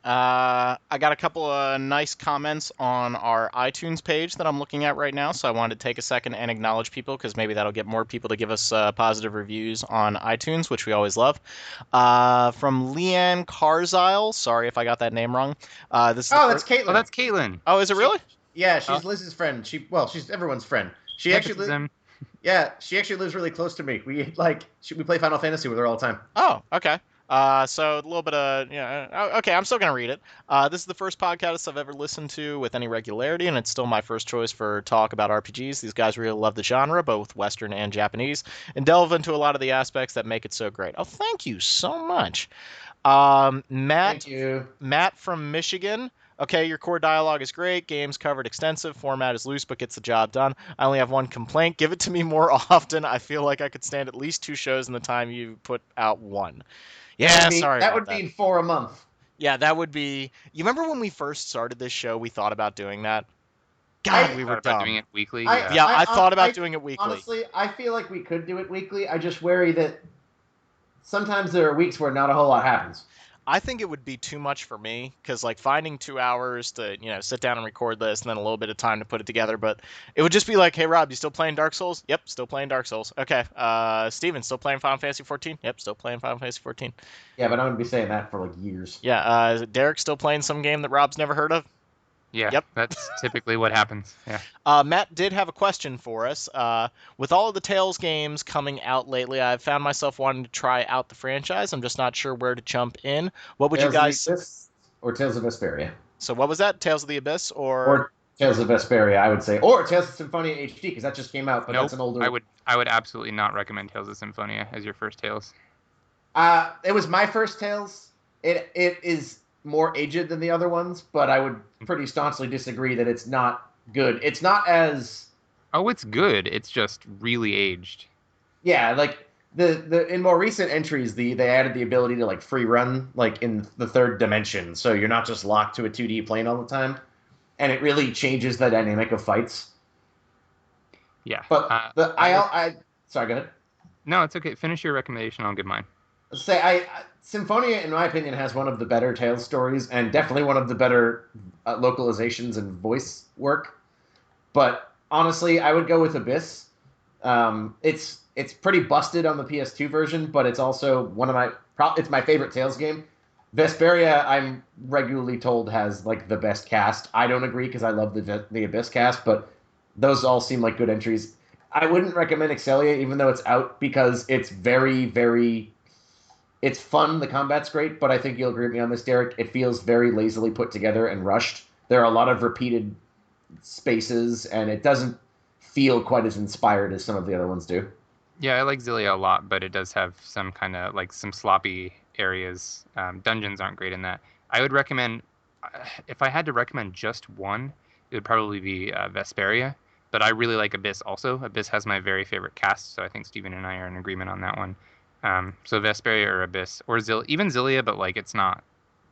I got a couple of nice comments on our iTunes page that I'm looking at right now, so I wanted to take a second and acknowledge people because maybe that'll get more people to give us positive reviews on iTunes, which we always love. From Leanne Carzile, sorry if I got that name wrong. That's Caitlin. Oh, that's Caitlin. Oh, is it really? She's Liz's friend. She's everyone's friend. She actually lives really close to me. We play Final Fantasy with her all the time. Oh, okay. So a little bit of, okay, I'm still going to read it. This is the first podcast I've ever listened to with any regularity, and it's still my first choice for talk about RPGs. These guys really love the genre, both Western and Japanese, and delve into a lot of the aspects that make it so great. Oh, thank you so much. Thank you. Matt from Michigan. Okay, your core dialogue is great. Games covered extensive. Format is loose, but gets the job done. I only have one complaint. Give it to me more often. I feel like I could stand at least 2 shows in the time you put out one. Yeah, sorry. That would mean 4 a month. Yeah, that would be. You remember when we first started this show? We thought about doing that. God, we were dumb. Doing it weekly. I thought about doing it weekly. Honestly, I feel like we could do it weekly. I just worry that sometimes there are weeks where not a whole lot happens. I think it would be too much for me because like finding 2 hours to sit down and record this and then a little bit of time to put it together. But it would just be like, hey Rob, you still playing Dark Souls? Yep, still playing Dark Souls. Okay, Steven, still playing Final Fantasy 14? Yep, still playing Final Fantasy 14. Yeah, but I'm gonna be saying that for like years. Yeah, Derek still playing some game that Rob's never heard of? Yeah, yep. That's typically what happens. Yeah. Matt did have a question for us. With all of the Tales games coming out lately, I've found myself wanting to try out the franchise. I'm just not sure where to jump in. What would you guys... Tales of the Abyss or Tales of Vesperia? So what was that? Tales of the Abyss or Tales of Vesperia, I would say. Or Tales of Symphonia HD, because that just came out, but that's an older... I would absolutely not recommend Tales of Symphonia as your first Tales. It was my first Tales. It is more aged than the other ones, but I would pretty staunchly disagree that it's not good. It's not as... Oh, it's good. It's just really aged. Yeah, like the in more recent entries, they added the ability to like free run like in the 3rd dimension, so you're not just locked to a 2D plane all the time, and it really changes the dynamic of fights. Yeah, but sorry, go ahead. No, it's okay. Finish your recommendation. I'll give mine. Symphonia, in my opinion, has one of the better Tales stories and definitely one of the better localizations and voice work. But honestly, I would go with Abyss. It's pretty busted on the PS2 version, but it's also it's my favorite Tales game. Vesperia, I'm regularly told, has like the best cast. I don't agree because I love the Abyss cast, but those all seem like good entries. I wouldn't recommend Excelia, even though it's out, because it's very, very... It's fun, the combat's great, but I think you'll agree with me on this, Derek. It feels very lazily put together and rushed. There are a lot of repeated spaces, and it doesn't feel quite as inspired as some of the other ones do. Yeah, I like Xillia a lot, but it does have some kind of, like, some sloppy areas. Dungeons aren't great in that. I would recommend, if I had to recommend just one, it would probably be Vesperia, but I really like Abyss also. Abyss has my very favorite cast, so I think Steven and I are in agreement on that one. So Vesperia or Abyss or even Xillia, but like it's not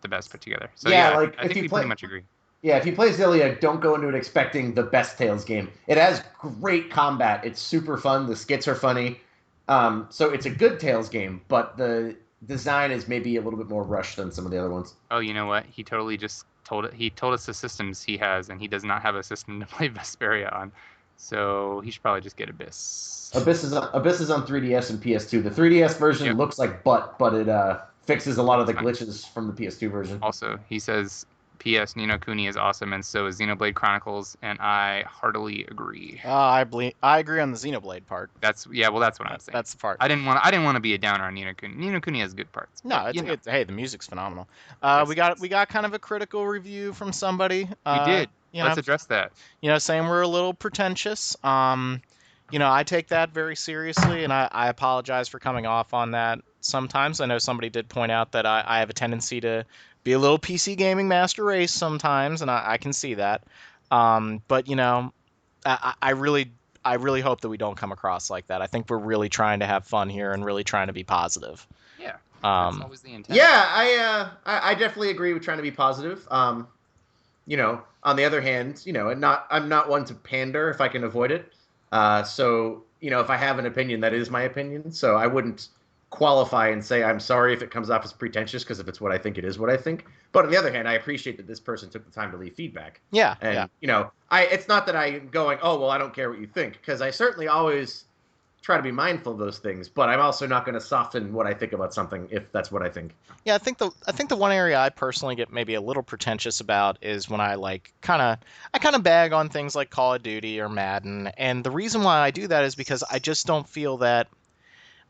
the best put together. So I think we pretty much agree. Yeah, if you play Xillia, don't go into it expecting the best Tales game. It has great combat. It's super fun. The skits are funny. So it's a good Tales game, but the design is maybe a little bit more rushed than some of the other ones. Oh, you know what? He totally just he told us the systems he has, and he does not have a system to play Vesperia on. So he should probably just get Abyss. Abyss is on 3DS and PS2. The 3DS version looks like but it fixes a lot of the glitches from the PS2 version. Also, he says P.S. Ni no Kuni is awesome, and so is Xenoblade Chronicles, and I heartily agree. I agree on the Xenoblade part. That's what I'm saying. That's the part. I didn't want to be a downer on Ni no Kuni. Ni no Kuni has good parts. No, hey, the music's phenomenal. Yes, we got kind of a critical review from somebody. We did. Let's address that. Saying we're a little pretentious. I take that very seriously, and I apologize for coming off on that sometimes. I know somebody did point out that I have a tendency to be a little PC gaming master race sometimes, and I can see that. But I really hope that we don't come across like that. I think we're really trying to have fun here and really trying to be positive. Yeah, that's always the intent. Yeah, I definitely agree with trying to be positive. On the other hand, I'm not one to pander if I can avoid it. So if I have an opinion, that is my opinion. So I wouldn't qualify and say I'm sorry if it comes off as pretentious, because if it's what I think, it is what I think. But on the other hand, I appreciate that this person took the time to leave feedback. Yeah. And it's not that I'm going, oh well, I don't care what you think, because I certainly always try to be mindful of those things, but I'm also not going to soften what I think about something if that's what I think. Yeah, I think the one area I personally get maybe a little pretentious about is when I kind of bag on things like Call of Duty or Madden, and the reason why I do that is because I just don't feel that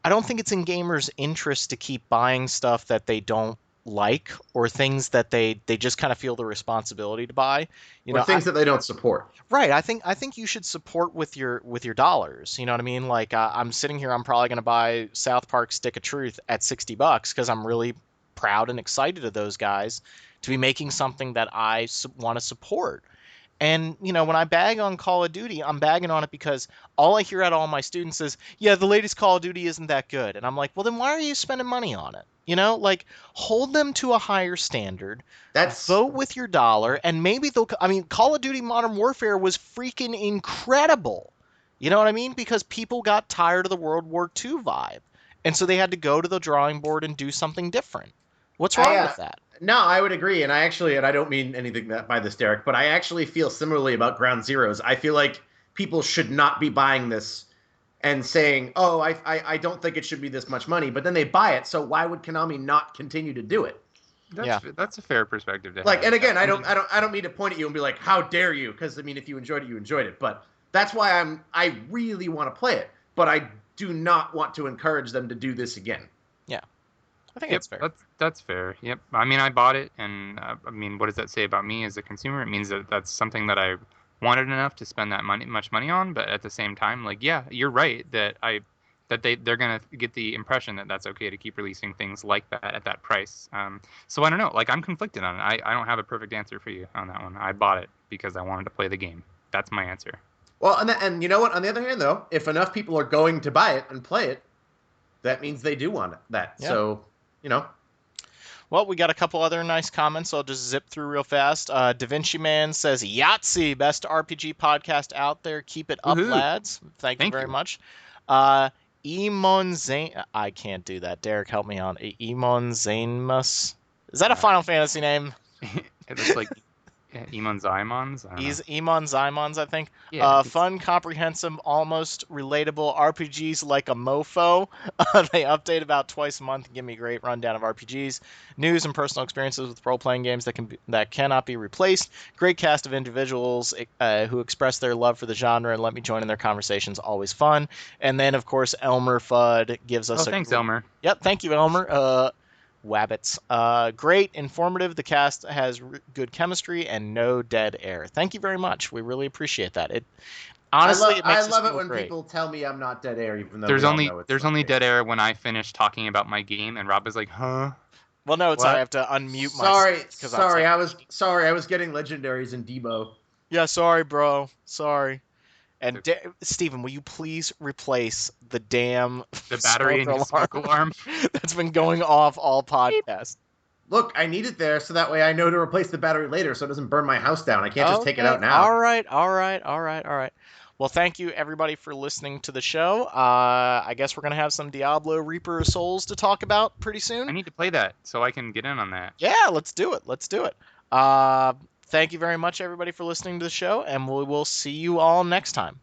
I don't think it's in gamers' interest to keep buying stuff that they don't like, or things that they just kind of feel the responsibility to buy. Or things that they don't support. Right. I think you should support with your dollars. You know what I mean? Like I'm sitting here, I'm probably going to buy South Park Stick of Truth at $60 because I'm really proud and excited of those guys to be making something that I want to support. And, when I bag on Call of Duty, I'm bagging on it because all I hear out of all my students is, yeah, the latest Call of Duty isn't that good. And I'm like, well, then why are you spending money on it? Hold them to a higher standard. Vote with your dollar, and maybe Call of Duty Modern Warfare was freaking incredible. You know what I mean? Because people got tired of the World War II vibe. And so they had to go to the drawing board and do something different. What's wrong with that? No, I would agree. And I don't mean anything by this, Derek, but I actually feel similarly about Ground Zeroes. I feel like people should not be buying this and saying, oh, I don't think it should be this much money, but then they buy it. So why would Konami not continue to do it? That's a fair perspective to have. And again, I don't mean to point at you and be like, how dare you? Because if you enjoyed it, you enjoyed it. But that's why I really want to play it, but I do not want to encourage them to do this again. Yeah. I think that's fair. That's fair. Yep. I bought it, and what does that say about me as a consumer? It means that that's something that I wanted enough to spend that much money on. But at the same time, you're right that they're gonna get the impression that that's okay to keep releasing things like that at that price. So I don't know. I'm conflicted on it. I don't have a perfect answer for you on that one. I bought it because I wanted to play the game. That's my answer. Well, and you know what? On the other hand, though, if enough people are going to buy it and play it, that means they do want that. Yeah. So. Well, we got a couple other nice comments, so I'll just zip through real fast. Da Vinci Man says, Yahtzee, best RPG podcast out there. Keep it up, lads. Thank you very much. Emon Zane, I can't do that. Derek, help me on. Emon Zanemus. Is that a Final Fantasy name? It looks like Emon Zymons? Emon Zymons, I think. Yeah, fun, comprehensive, almost relatable RPGs like a mofo. They update about twice a month and give me a great rundown of RPGs, news, and personal experiences with role-playing games that cannot be replaced. Great cast of individuals who express their love for the genre and let me join in their conversations. Always fun. And then, of course, Elmer Fudd gives us thanks, Elmer. Yep, thank you, Elmer. Wabbits. Great, informative. The cast has good chemistry and no dead air. Thank you very much. We really appreciate that. It honestly, I love it when people tell me I'm not dead air, even though there's only dead air when I finish talking about my game, and Rob is like, huh? Well, no, I have to unmute myself. I was getting legendaries in Debo. Yeah, sorry, bro. Sorry. And Steven, will you please replace the battery in your smoke alarm that's been going off all podcasts? Look, I need it there so that way I know to replace the battery later so it doesn't burn my house down. I can't just take it out now. All right. Well, thank you everybody for listening to the show. I guess we're gonna have some Diablo Reaper of Souls to talk about pretty I soon. need to play that so I can get in on that. Yeah, let's do it. Let's do it. Thank you very much everybody for listening to the show, and we will see you all next time.